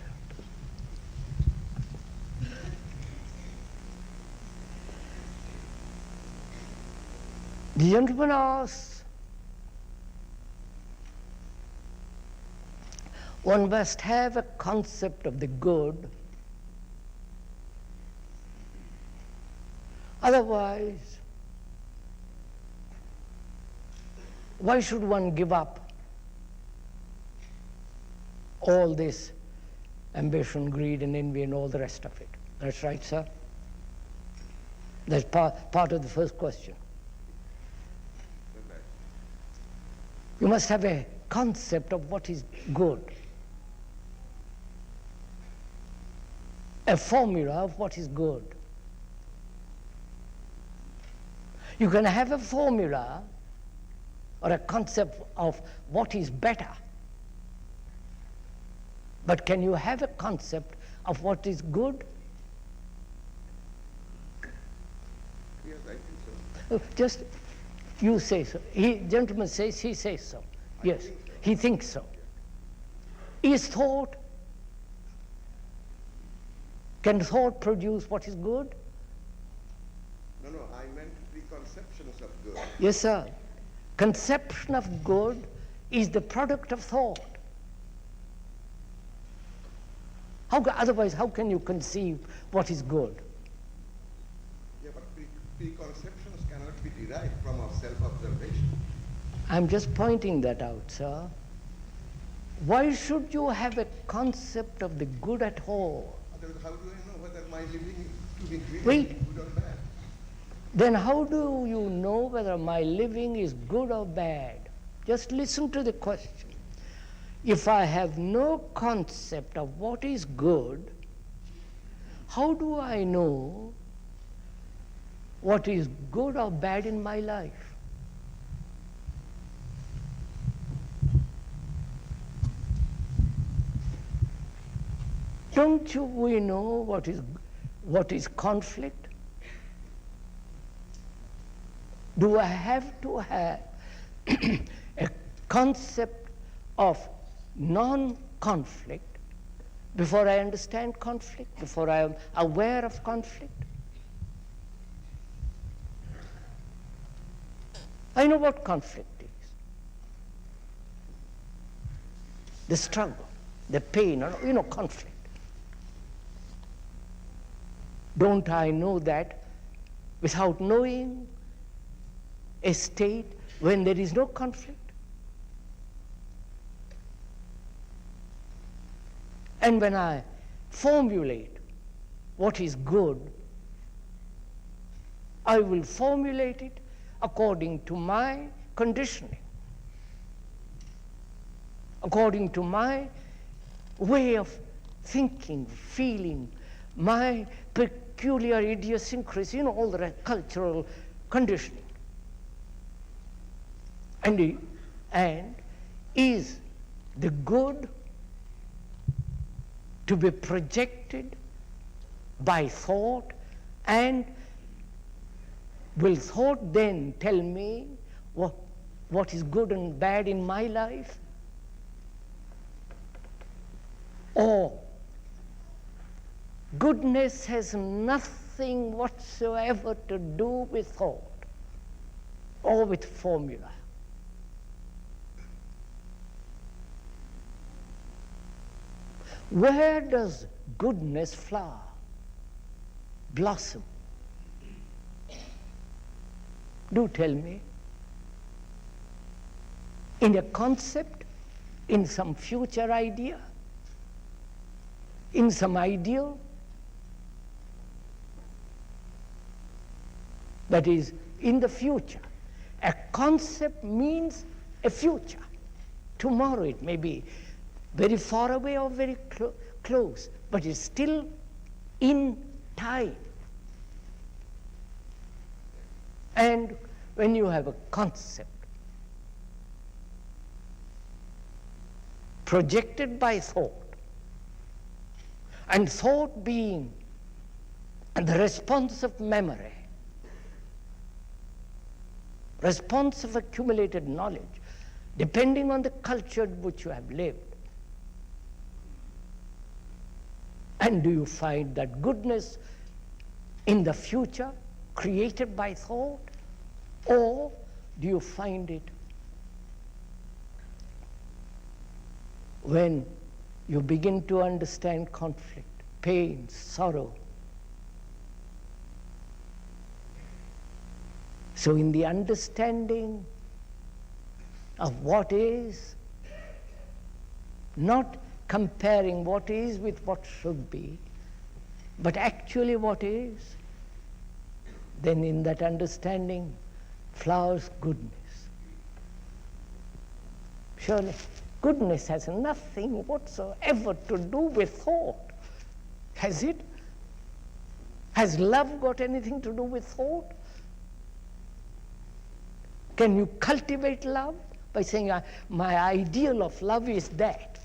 [SPEAKER 1] The gentleman asks, one must have a concept of the good, otherwise, why should one give up all this ambition, greed, and envy, and all the rest of it? That's right, sir? That's part of the first question. You must have a concept of what is good, a formula of what is good. You can have a formula or a concept of what is better, but can you have a concept of what is good?
[SPEAKER 2] Yes, I think so.
[SPEAKER 1] Just you say so. Gentleman says he says so. Yes,
[SPEAKER 2] think so.
[SPEAKER 1] he thinks so. Is thought, can thought produce what is good?
[SPEAKER 2] No, I meant preconceptions of good.
[SPEAKER 1] Yes, sir. Conception of good is the product of thought. Otherwise, how can you conceive what is good?
[SPEAKER 2] Yeah, but preconceptions cannot be derived from our self-observation.
[SPEAKER 1] I'm just pointing that out, sir. Why should you have a concept of the good at all?
[SPEAKER 2] Otherwise, how do I know whether my living is really
[SPEAKER 1] Wait.
[SPEAKER 2] good or bad?
[SPEAKER 1] Then how do you know whether my living is good or bad? Just listen to the question. If I have no concept of what is good, how do I know what is good or bad in my life? Don't we know what is conflict? Do I have to have a concept of non-conflict before I understand conflict, before I am aware of conflict? I know what conflict is. The struggle, the pain, conflict. Don't I know that without knowing a state when there is no conflict? And when I formulate what is good, I will formulate it according to my conditioning, according to my way of thinking, feeling, my peculiar idiosyncrasy, all the cultural conditioning. And is the good to be projected by thought, and will thought then tell me what is good and bad in my life? Or goodness has nothing whatsoever to do with thought or with formula? Where does goodness flower, blossom? Do tell me. In a concept, in some future idea, in some ideal? That is, in the future. A concept means a future. Tomorrow it may be very far away or very close, but it's still in time. And when you have a concept projected by thought, and thought being the response of memory, response of accumulated knowledge, depending on the culture in which you have lived. And do you find that goodness in the future created by thought, or do you find it when you begin to understand conflict, pain, sorrow? So in the understanding of what is, not comparing what is with what should be, but actually what is, then in that understanding flowers goodness. Surely, goodness has nothing whatsoever to do with thought. Has it? Has love got anything to do with thought? Can you cultivate love by saying, my ideal of love is that?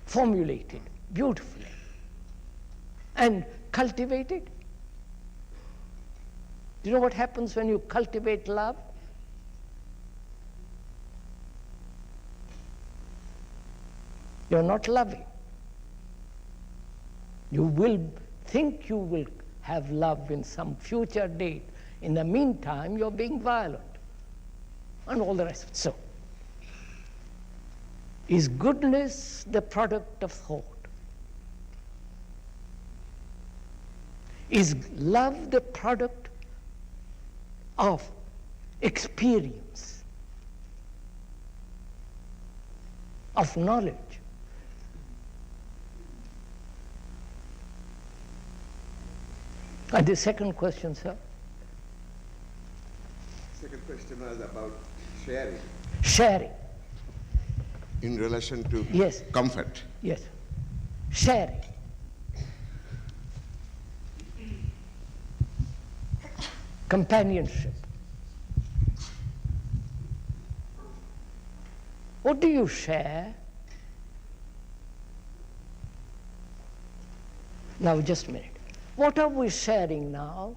[SPEAKER 1] Formulated beautifully. And cultivate it. Do you know what happens when you cultivate love? You're not loving. You will think you will have love in some future date. In the meantime, you're being violent and all the rest. So, is goodness the product of thought? Is love the product of experience, of knowledge? And the second question, sir?
[SPEAKER 2] Second question was about sharing.
[SPEAKER 1] Sharing.
[SPEAKER 2] In relation to
[SPEAKER 1] yes.
[SPEAKER 2] Comfort.
[SPEAKER 1] Yes. Sharing. Companionship. What do you share? Now, just a minute. What are we sharing now?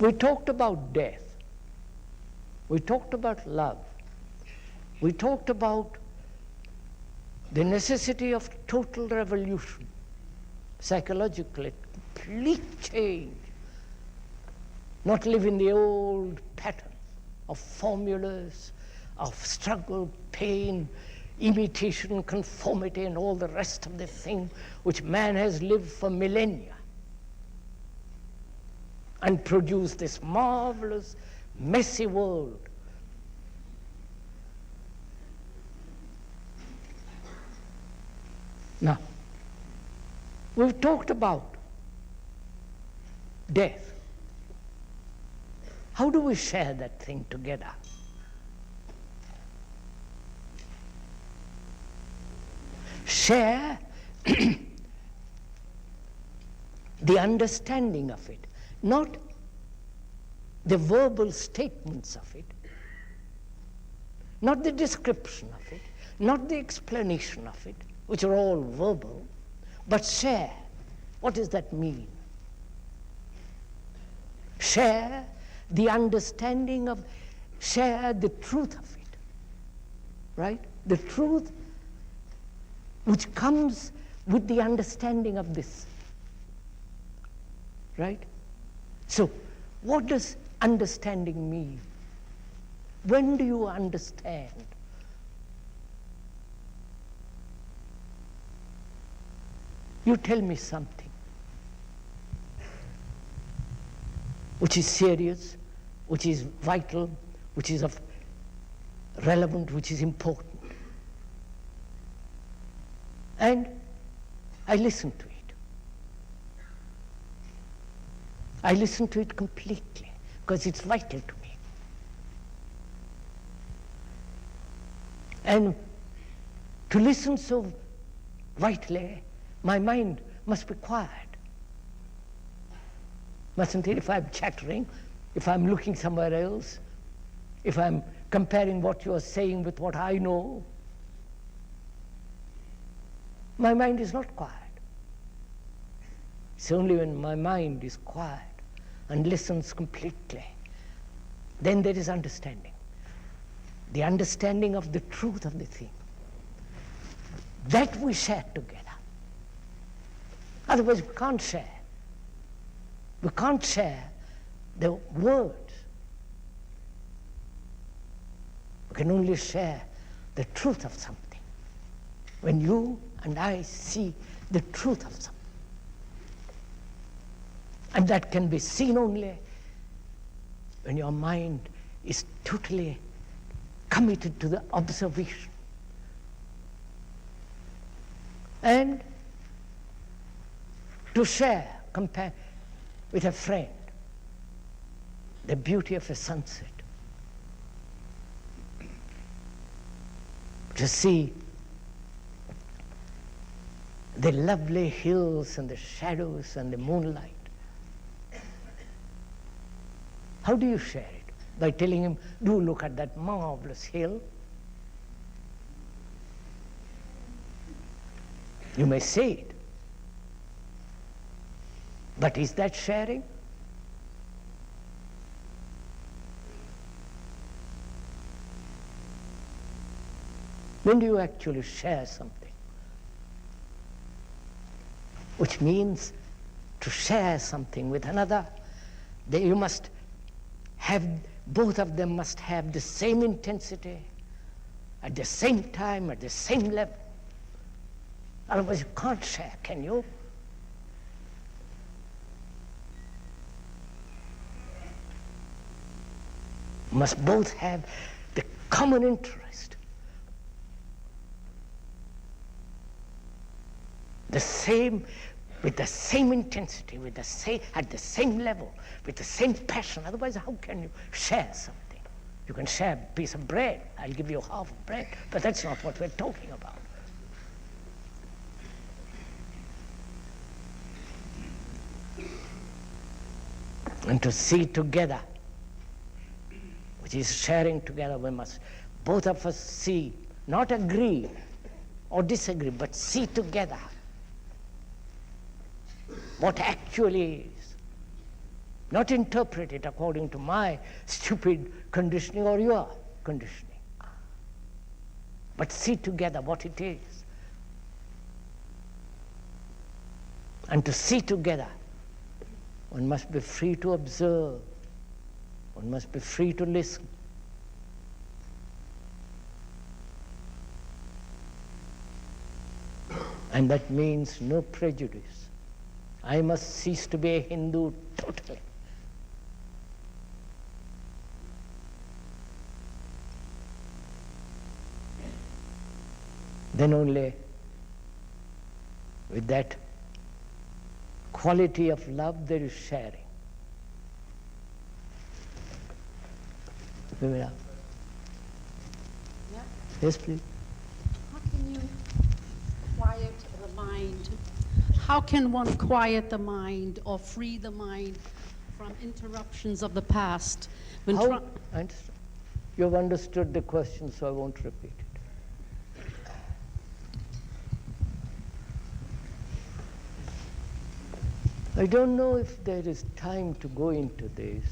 [SPEAKER 1] We talked about death. We talked about love. We talked about the necessity of total revolution, psychologically, complete change, not live in the old pattern of formulas, of struggle, pain, imitation, conformity, and all the rest of the thing which man has lived for millennia and produced this marvelous, messy world. Now, we've talked about death. How do we share that thing together? Share the understanding of it, not the verbal statements of it, not the description of it, not the explanation of it, which are all verbal, but share. What does that mean? Share the understanding of, share the truth of it, right? The truth which comes with the understanding of this, right? So, what does understanding mean? When do you understand? You tell me something which is serious, which is vital, which is of relevant, which is important. And I listen to it. I listen to it completely because it's vital to me. And to listen so vitally, my mind must be quiet. Mustn't it? If I'm chattering, if I'm looking somewhere else, if I'm comparing what you are saying with what I know, my mind is not quiet. It's only when my mind is quiet and listens completely, then there is understanding. The understanding of the truth of the thing. That we share together. Otherwise we can't share. We can't share the words. We can only share the truth of something. When you and I see the truth of something. And that can be seen only when your mind is totally committed to the observation. And to share, compare with a friend the beauty of a sunset. To see the lovely hills and the shadows and the moonlight. How do you share it? By telling him, do look at that marvelous hill. You may say it. But is that sharing? When do you actually share something? Which means to share something with another, you must have, both of them must have the same intensity, at the same time, at the same level. Otherwise you can't share, can you? You must both have the common interest, the same, with the same intensity, with the same, at the same level, with the same passion. Otherwise, how can you share something? You can share a piece of bread. I'll give you half of bread, but that's not what we're talking about. And to see together, which is sharing together, we must, both of us see, not agree or disagree, but see together what actually is. Not interpret it according to my stupid conditioning or your conditioning, but see together what it is. And to see together, one must be free to observe. One must be free to listen. And that means no prejudice. I must cease to be a Hindu totally. Then only with that quality of love there is sharing.
[SPEAKER 3] Yeah.
[SPEAKER 1] Yes, please.
[SPEAKER 3] How can you quiet the mind? How can one quiet the mind or free the mind from interruptions of the past? When
[SPEAKER 1] I understand. You've understood the question, so I won't repeat it. I don't know if there is time to go into this.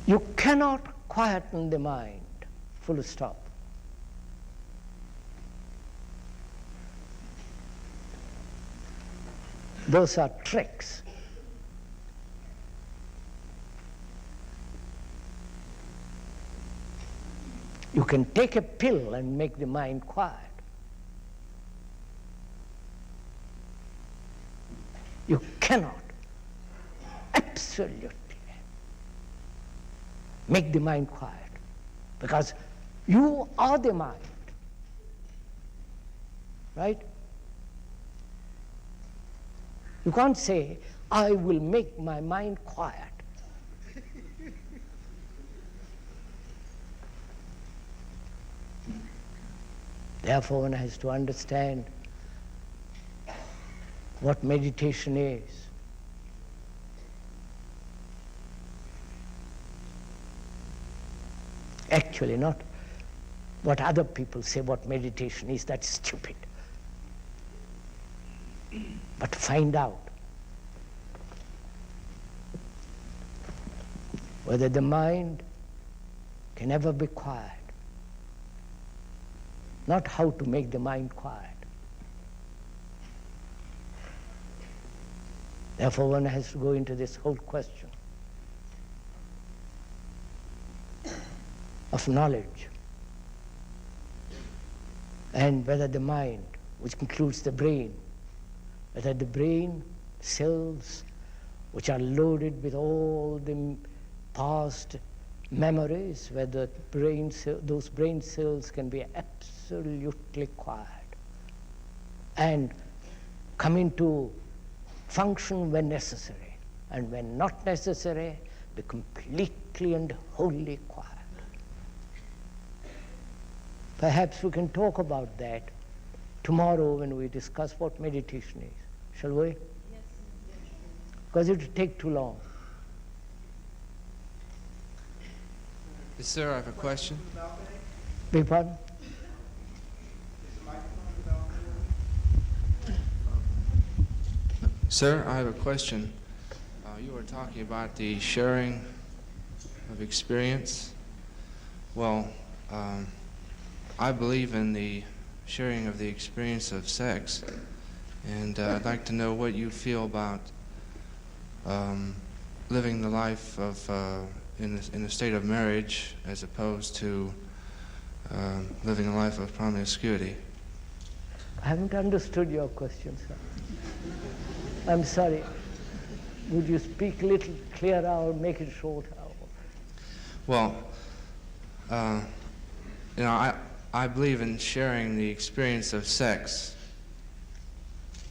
[SPEAKER 1] You cannot quieten the mind, full stop. Those are tricks. You can take a pill and make the mind quiet. You cannot absolutely make the mind quiet, because you are the mind, right? You can't say, I will make my mind quiet. Therefore, one has to understand what meditation is. Actually, not what other people say what meditation is, that's stupid. But find out whether the mind can never be quiet. Not how to make the mind quiet. Therefore, one has to go into this whole question of knowledge, and whether the mind, which includes the brain, whether the brain cells which are loaded with all the past memories, whether those brain cells can be absolutely quiet and come into function when necessary, and when not necessary, be completely and wholly quiet. Perhaps we can talk about that tomorrow when we discuss what meditation is. Shall we? Yes. Because it will take too long.
[SPEAKER 4] Yes, sir, I have a question.
[SPEAKER 1] Beg pardon?
[SPEAKER 4] Sir, I have a question. You were talking about the sharing of experience. Well, I believe in the sharing of the experience of sex, and I'd like to know what you feel about living the life of in a state of marriage as opposed to living a life of promiscuity.
[SPEAKER 1] I haven't understood your question, sir. I'm sorry. Would you speak a little clearer or make it shorter?
[SPEAKER 4] Well, you know, I believe in sharing the experience of sex.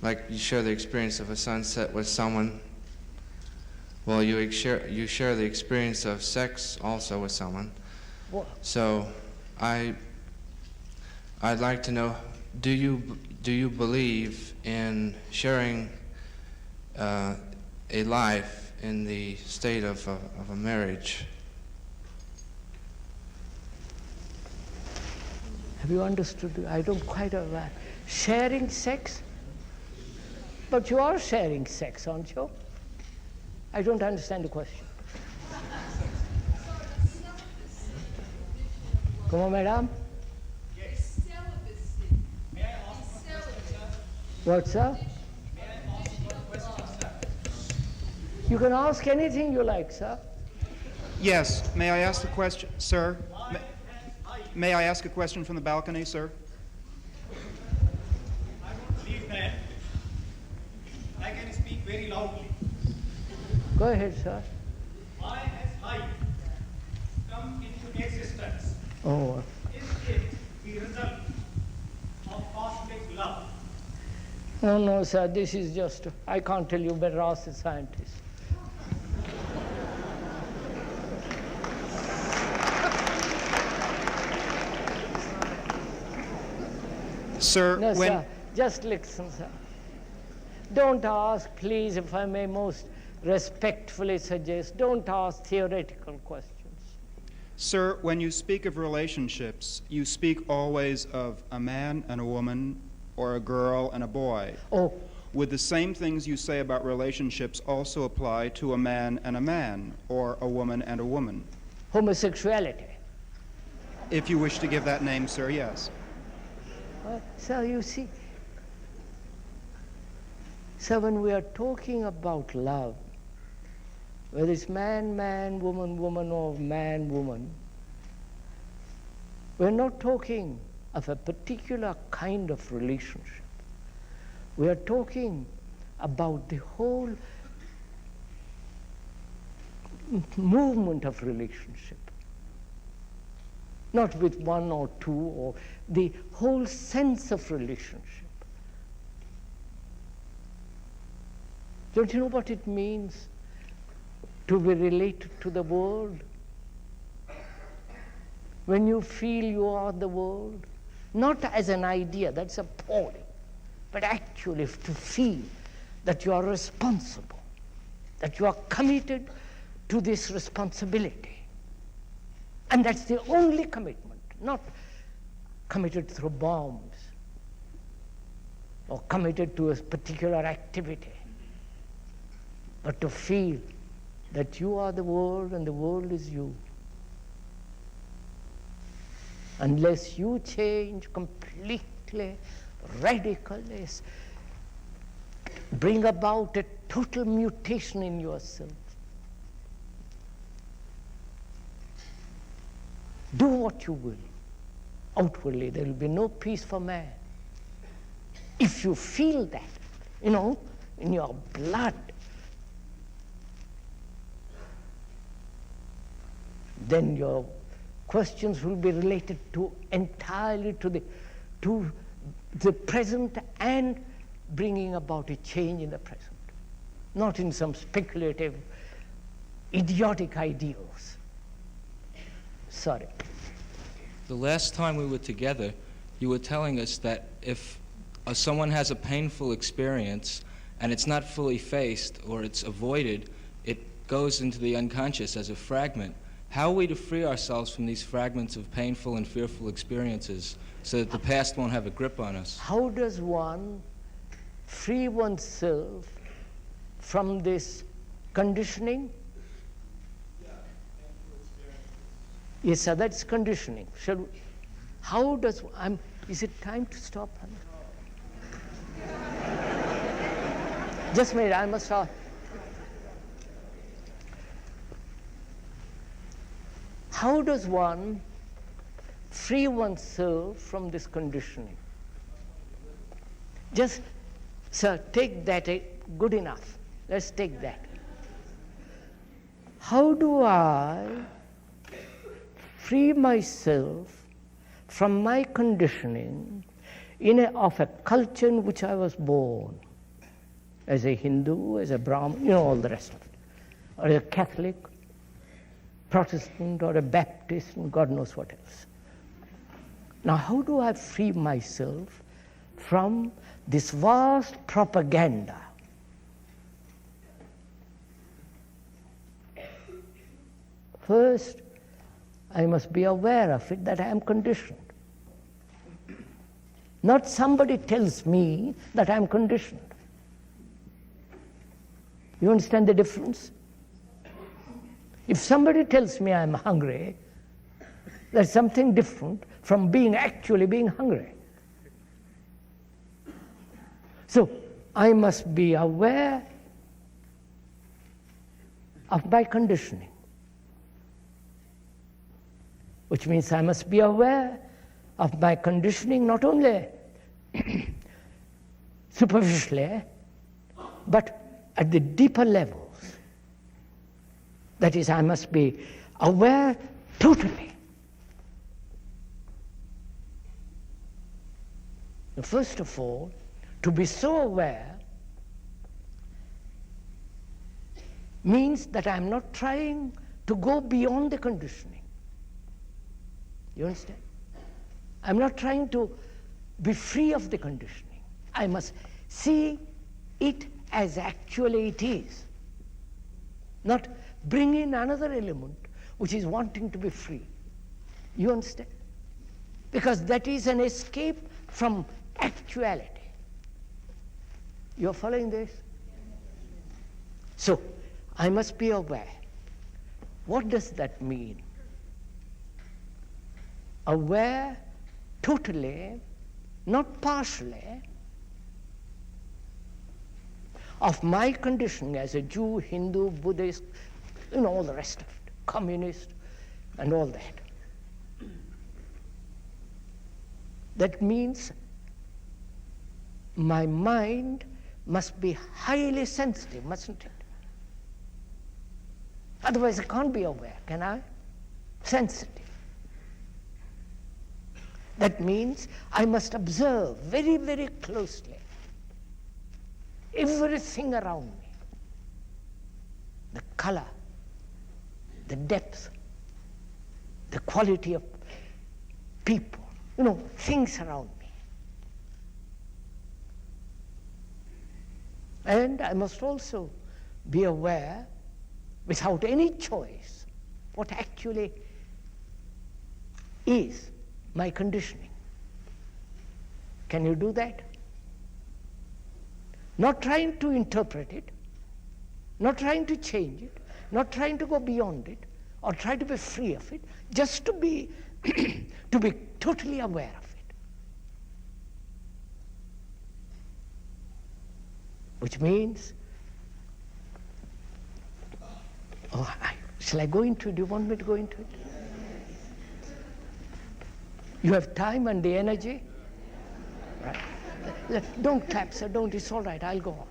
[SPEAKER 4] Like you share the experience of a sunset with someone. Well, you share the experience of sex also with someone.
[SPEAKER 1] What?
[SPEAKER 4] So, I'd like to know: do you believe in sharing a life in the state of a marriage?
[SPEAKER 1] Have you understood? I don't quite understand. Sharing sex? But you are sharing sex, aren't you? I don't understand the question. Come on, madam.
[SPEAKER 5] Yes. May I ask one question, sir?
[SPEAKER 1] What, sir?
[SPEAKER 5] May I ask one question, sir?
[SPEAKER 1] You can ask anything you like, sir.
[SPEAKER 6] Yes, may I ask the question, sir? May I ask a question from the balcony, sir?
[SPEAKER 5] I don't believe that. I can speak very loudly.
[SPEAKER 1] Go ahead, sir.
[SPEAKER 5] Why has life come into existence?
[SPEAKER 1] Oh,
[SPEAKER 5] Is it the result of cosmic love?
[SPEAKER 1] no, sir. This is just, I can't tell you, better ask the scientist.
[SPEAKER 6] Sir,
[SPEAKER 1] No,
[SPEAKER 6] when...
[SPEAKER 1] sir. Just listen, sir. Don't ask, please, if I may most respectfully suggest, don't ask theoretical questions.
[SPEAKER 6] Sir, when you speak of relationships, you speak always of a man and a woman, or a girl and a boy.
[SPEAKER 1] Oh,
[SPEAKER 6] Would the same things you say about relationships also apply to a man and a man, or a woman and a woman?
[SPEAKER 1] homosexuality.
[SPEAKER 6] If you wish to give that name, sir, yes.
[SPEAKER 1] So you see, so when we are talking about love, whether it's man, man, woman, woman, or man, woman, we're not talking of a particular kind of relationship. We are talking about the whole movement of relationship. Not with one or two, or the whole sense of relationship. Don't you know what it means to be related to the world? When you feel you are the world, not as an idea, that's appalling, but actually to feel that you are responsible, that you are committed to this responsibility. And that's the only commitment, not committed through bombs or committed to a particular activity, but to feel that you are the world and the world is you. unless you change completely, radically, bring about a total mutation in yourself. Do what you will. Outwardly, there will be no peace for man. If you feel that, in your blood, then your questions will be related to entirely to the present and bringing about a change in the present, not in some speculative, idiotic ideals. Sorry.
[SPEAKER 7] The last time we were together, you were telling us that if someone has a painful experience and it's not fully faced or it's avoided, it goes into the unconscious as a fragment. How are we to free ourselves from these fragments of painful and fearful experiences so that the past won't have a grip on us?
[SPEAKER 1] How does one free oneself from this conditioning? Yes, sir, that's conditioning. How does, is it time to stop? Just a minute, I must stop. How does one free oneself from this conditioning? Just, sir, take that, good enough. Let's take that. How do I free myself from my conditioning of a culture in which I was born, as a Hindu, as a Brahmin, all the rest of it, or as a Catholic, Protestant, or a Baptist, and God knows what else. Now, how do I free myself from this vast propaganda? First, I must be aware of it, that I am conditioned. Not somebody tells me that I am conditioned. You understand the difference? If somebody tells me I am hungry, that's something different from actually being hungry. So I must be aware of my conditioning, which means I must be aware of my conditioning not only superficially, but at the deeper levels. That is, I must be aware totally. First of all, to be so aware means that I'm not trying to go beyond the conditioning. You understand? I'm not trying to be free of the conditioning. I must see it as actually it is, not bring in another element which is wanting to be free. You understand? Because that is an escape from actuality. You're following this? So, I must be aware. What does that mean? Aware totally, not partially, of my conditioning as a Jew, Hindu, Buddhist, all the rest of it, communist, and all that. That means my mind must be highly sensitive, mustn't it? Otherwise I can't be aware, can I? Sensitive. That means I must observe very, very closely everything around me. The color, the depth, the quality of people, things around me. And I must also be aware, without any choice, what actually is my conditioning. Can you do that? Not trying to interpret it, not trying to change it, not trying to go beyond it, or try to be free of it, just to be to be totally aware of it. Which means, shall I go into it? Do you want me to go into it? You have time and the energy? Right. Don't clap, sir, don't. It's all right, I'll go on.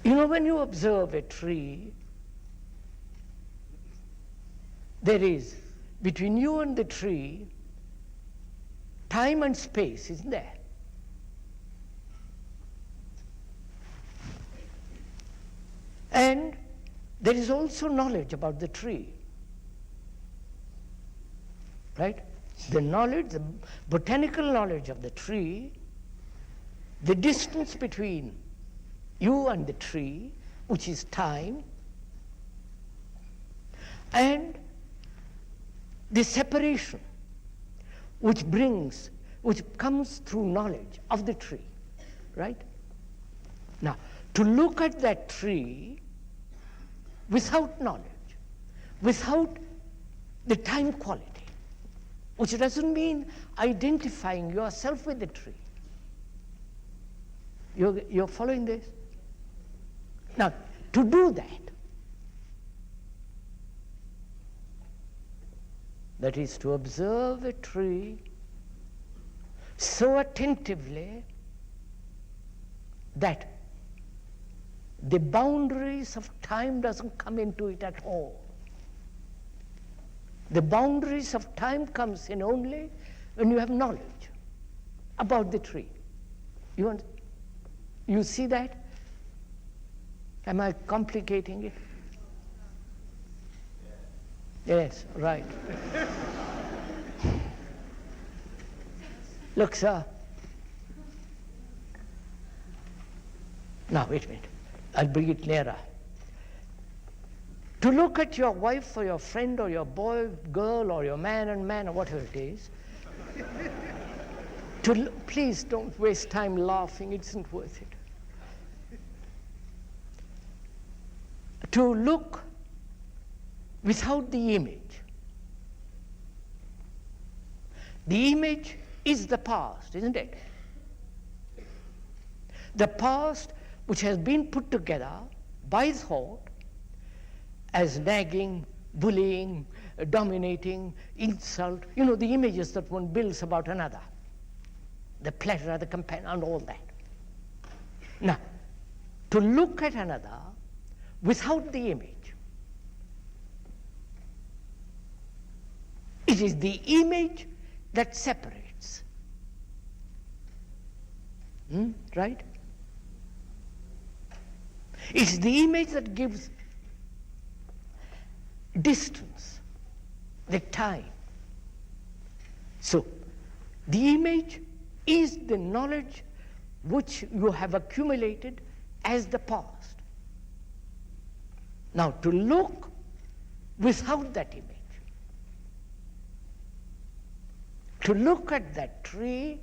[SPEAKER 1] You know, when you observe a tree, there is, between you and the tree, time and space, isn't there? And there is also knowledge about the tree, right? The knowledge, the botanical knowledge of the tree, the distance between you and the tree, which is time, and the separation which comes through knowledge of the tree, right? Now, to look at that tree without knowledge, without the time quality, which doesn't mean identifying yourself with the tree. You're following this? Now, to do that is to observe a tree so attentively that the boundaries of time doesn't come into it at all. The boundaries of time comes in only when you have knowledge about the tree. You see that? Am I complicating it? Yes, right. Look, sir. Now, wait a minute. I'll bring it nearer. To look at your wife or your friend or your boy, girl, or your man or whatever it is, please don't waste time laughing, it isn't worth it. To look without the image. The image is the past, isn't it? The past which has been put together by thought as nagging, bullying, dominating, insult, you know, the images that one builds about another, the pleasure, the companion, and all that. Now, to look at another without the image, it is the image that separates. Right? It's the image that gives distance, the time. So, the image is the knowledge which you have accumulated as the past. Now, to look without that image, to look at that tree,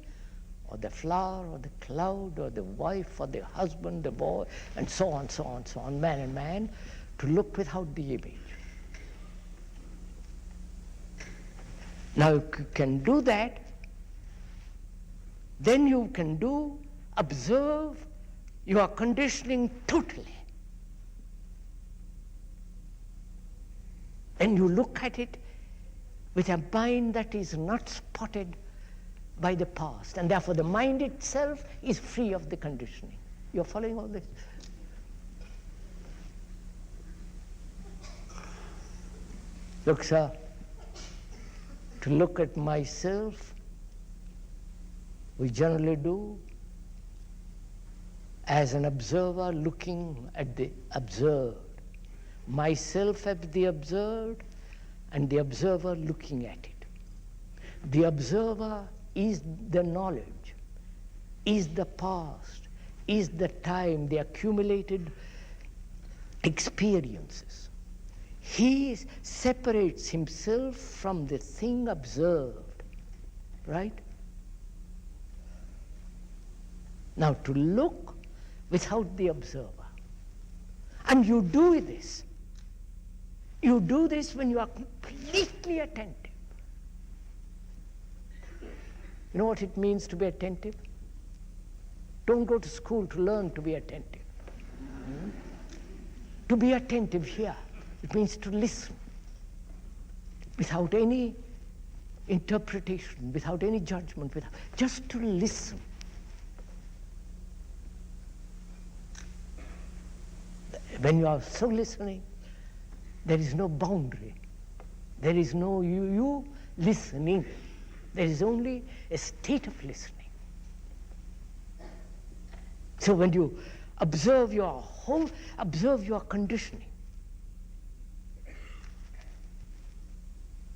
[SPEAKER 1] or the flower, or the cloud, or the wife, or the husband, the boy, and so on, so on, so on, man and man, to look without the image. Now, if you can do that, then you can observe your conditioning totally. And you look at it with a mind that is not spotted by the past, and therefore the mind itself is free of the conditioning. You're following all this? Look, sir, to look at myself, we generally do as an observer looking at the observed. Myself as the observed, and the observer looking at it. The observer is the knowledge, is the past, is the time, the accumulated experiences. He separates himself from the thing observed, right? Now, to look without the observer. And you do this You do this when you are completely attentive. You know what it means to be attentive? Don't go to school to learn to be attentive. To be attentive here, it means to listen without any interpretation, without any judgment, just to listen. When you are so listening, there is no boundary. There is no you listening. There is only a state of listening. So when you observe your conditioning,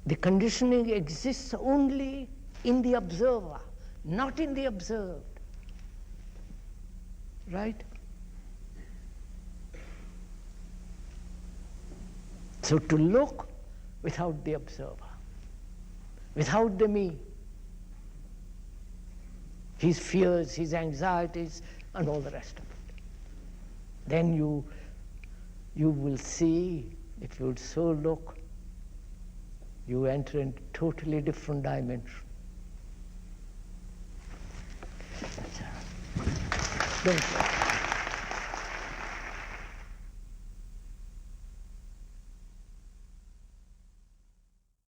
[SPEAKER 1] the conditioning exists only in the observer, not in the observed. Right? So to look without the observer, without the me, his fears, his anxieties, and all the rest of it. Then you will see, if you would so look, you enter into a totally different dimension. Don't you?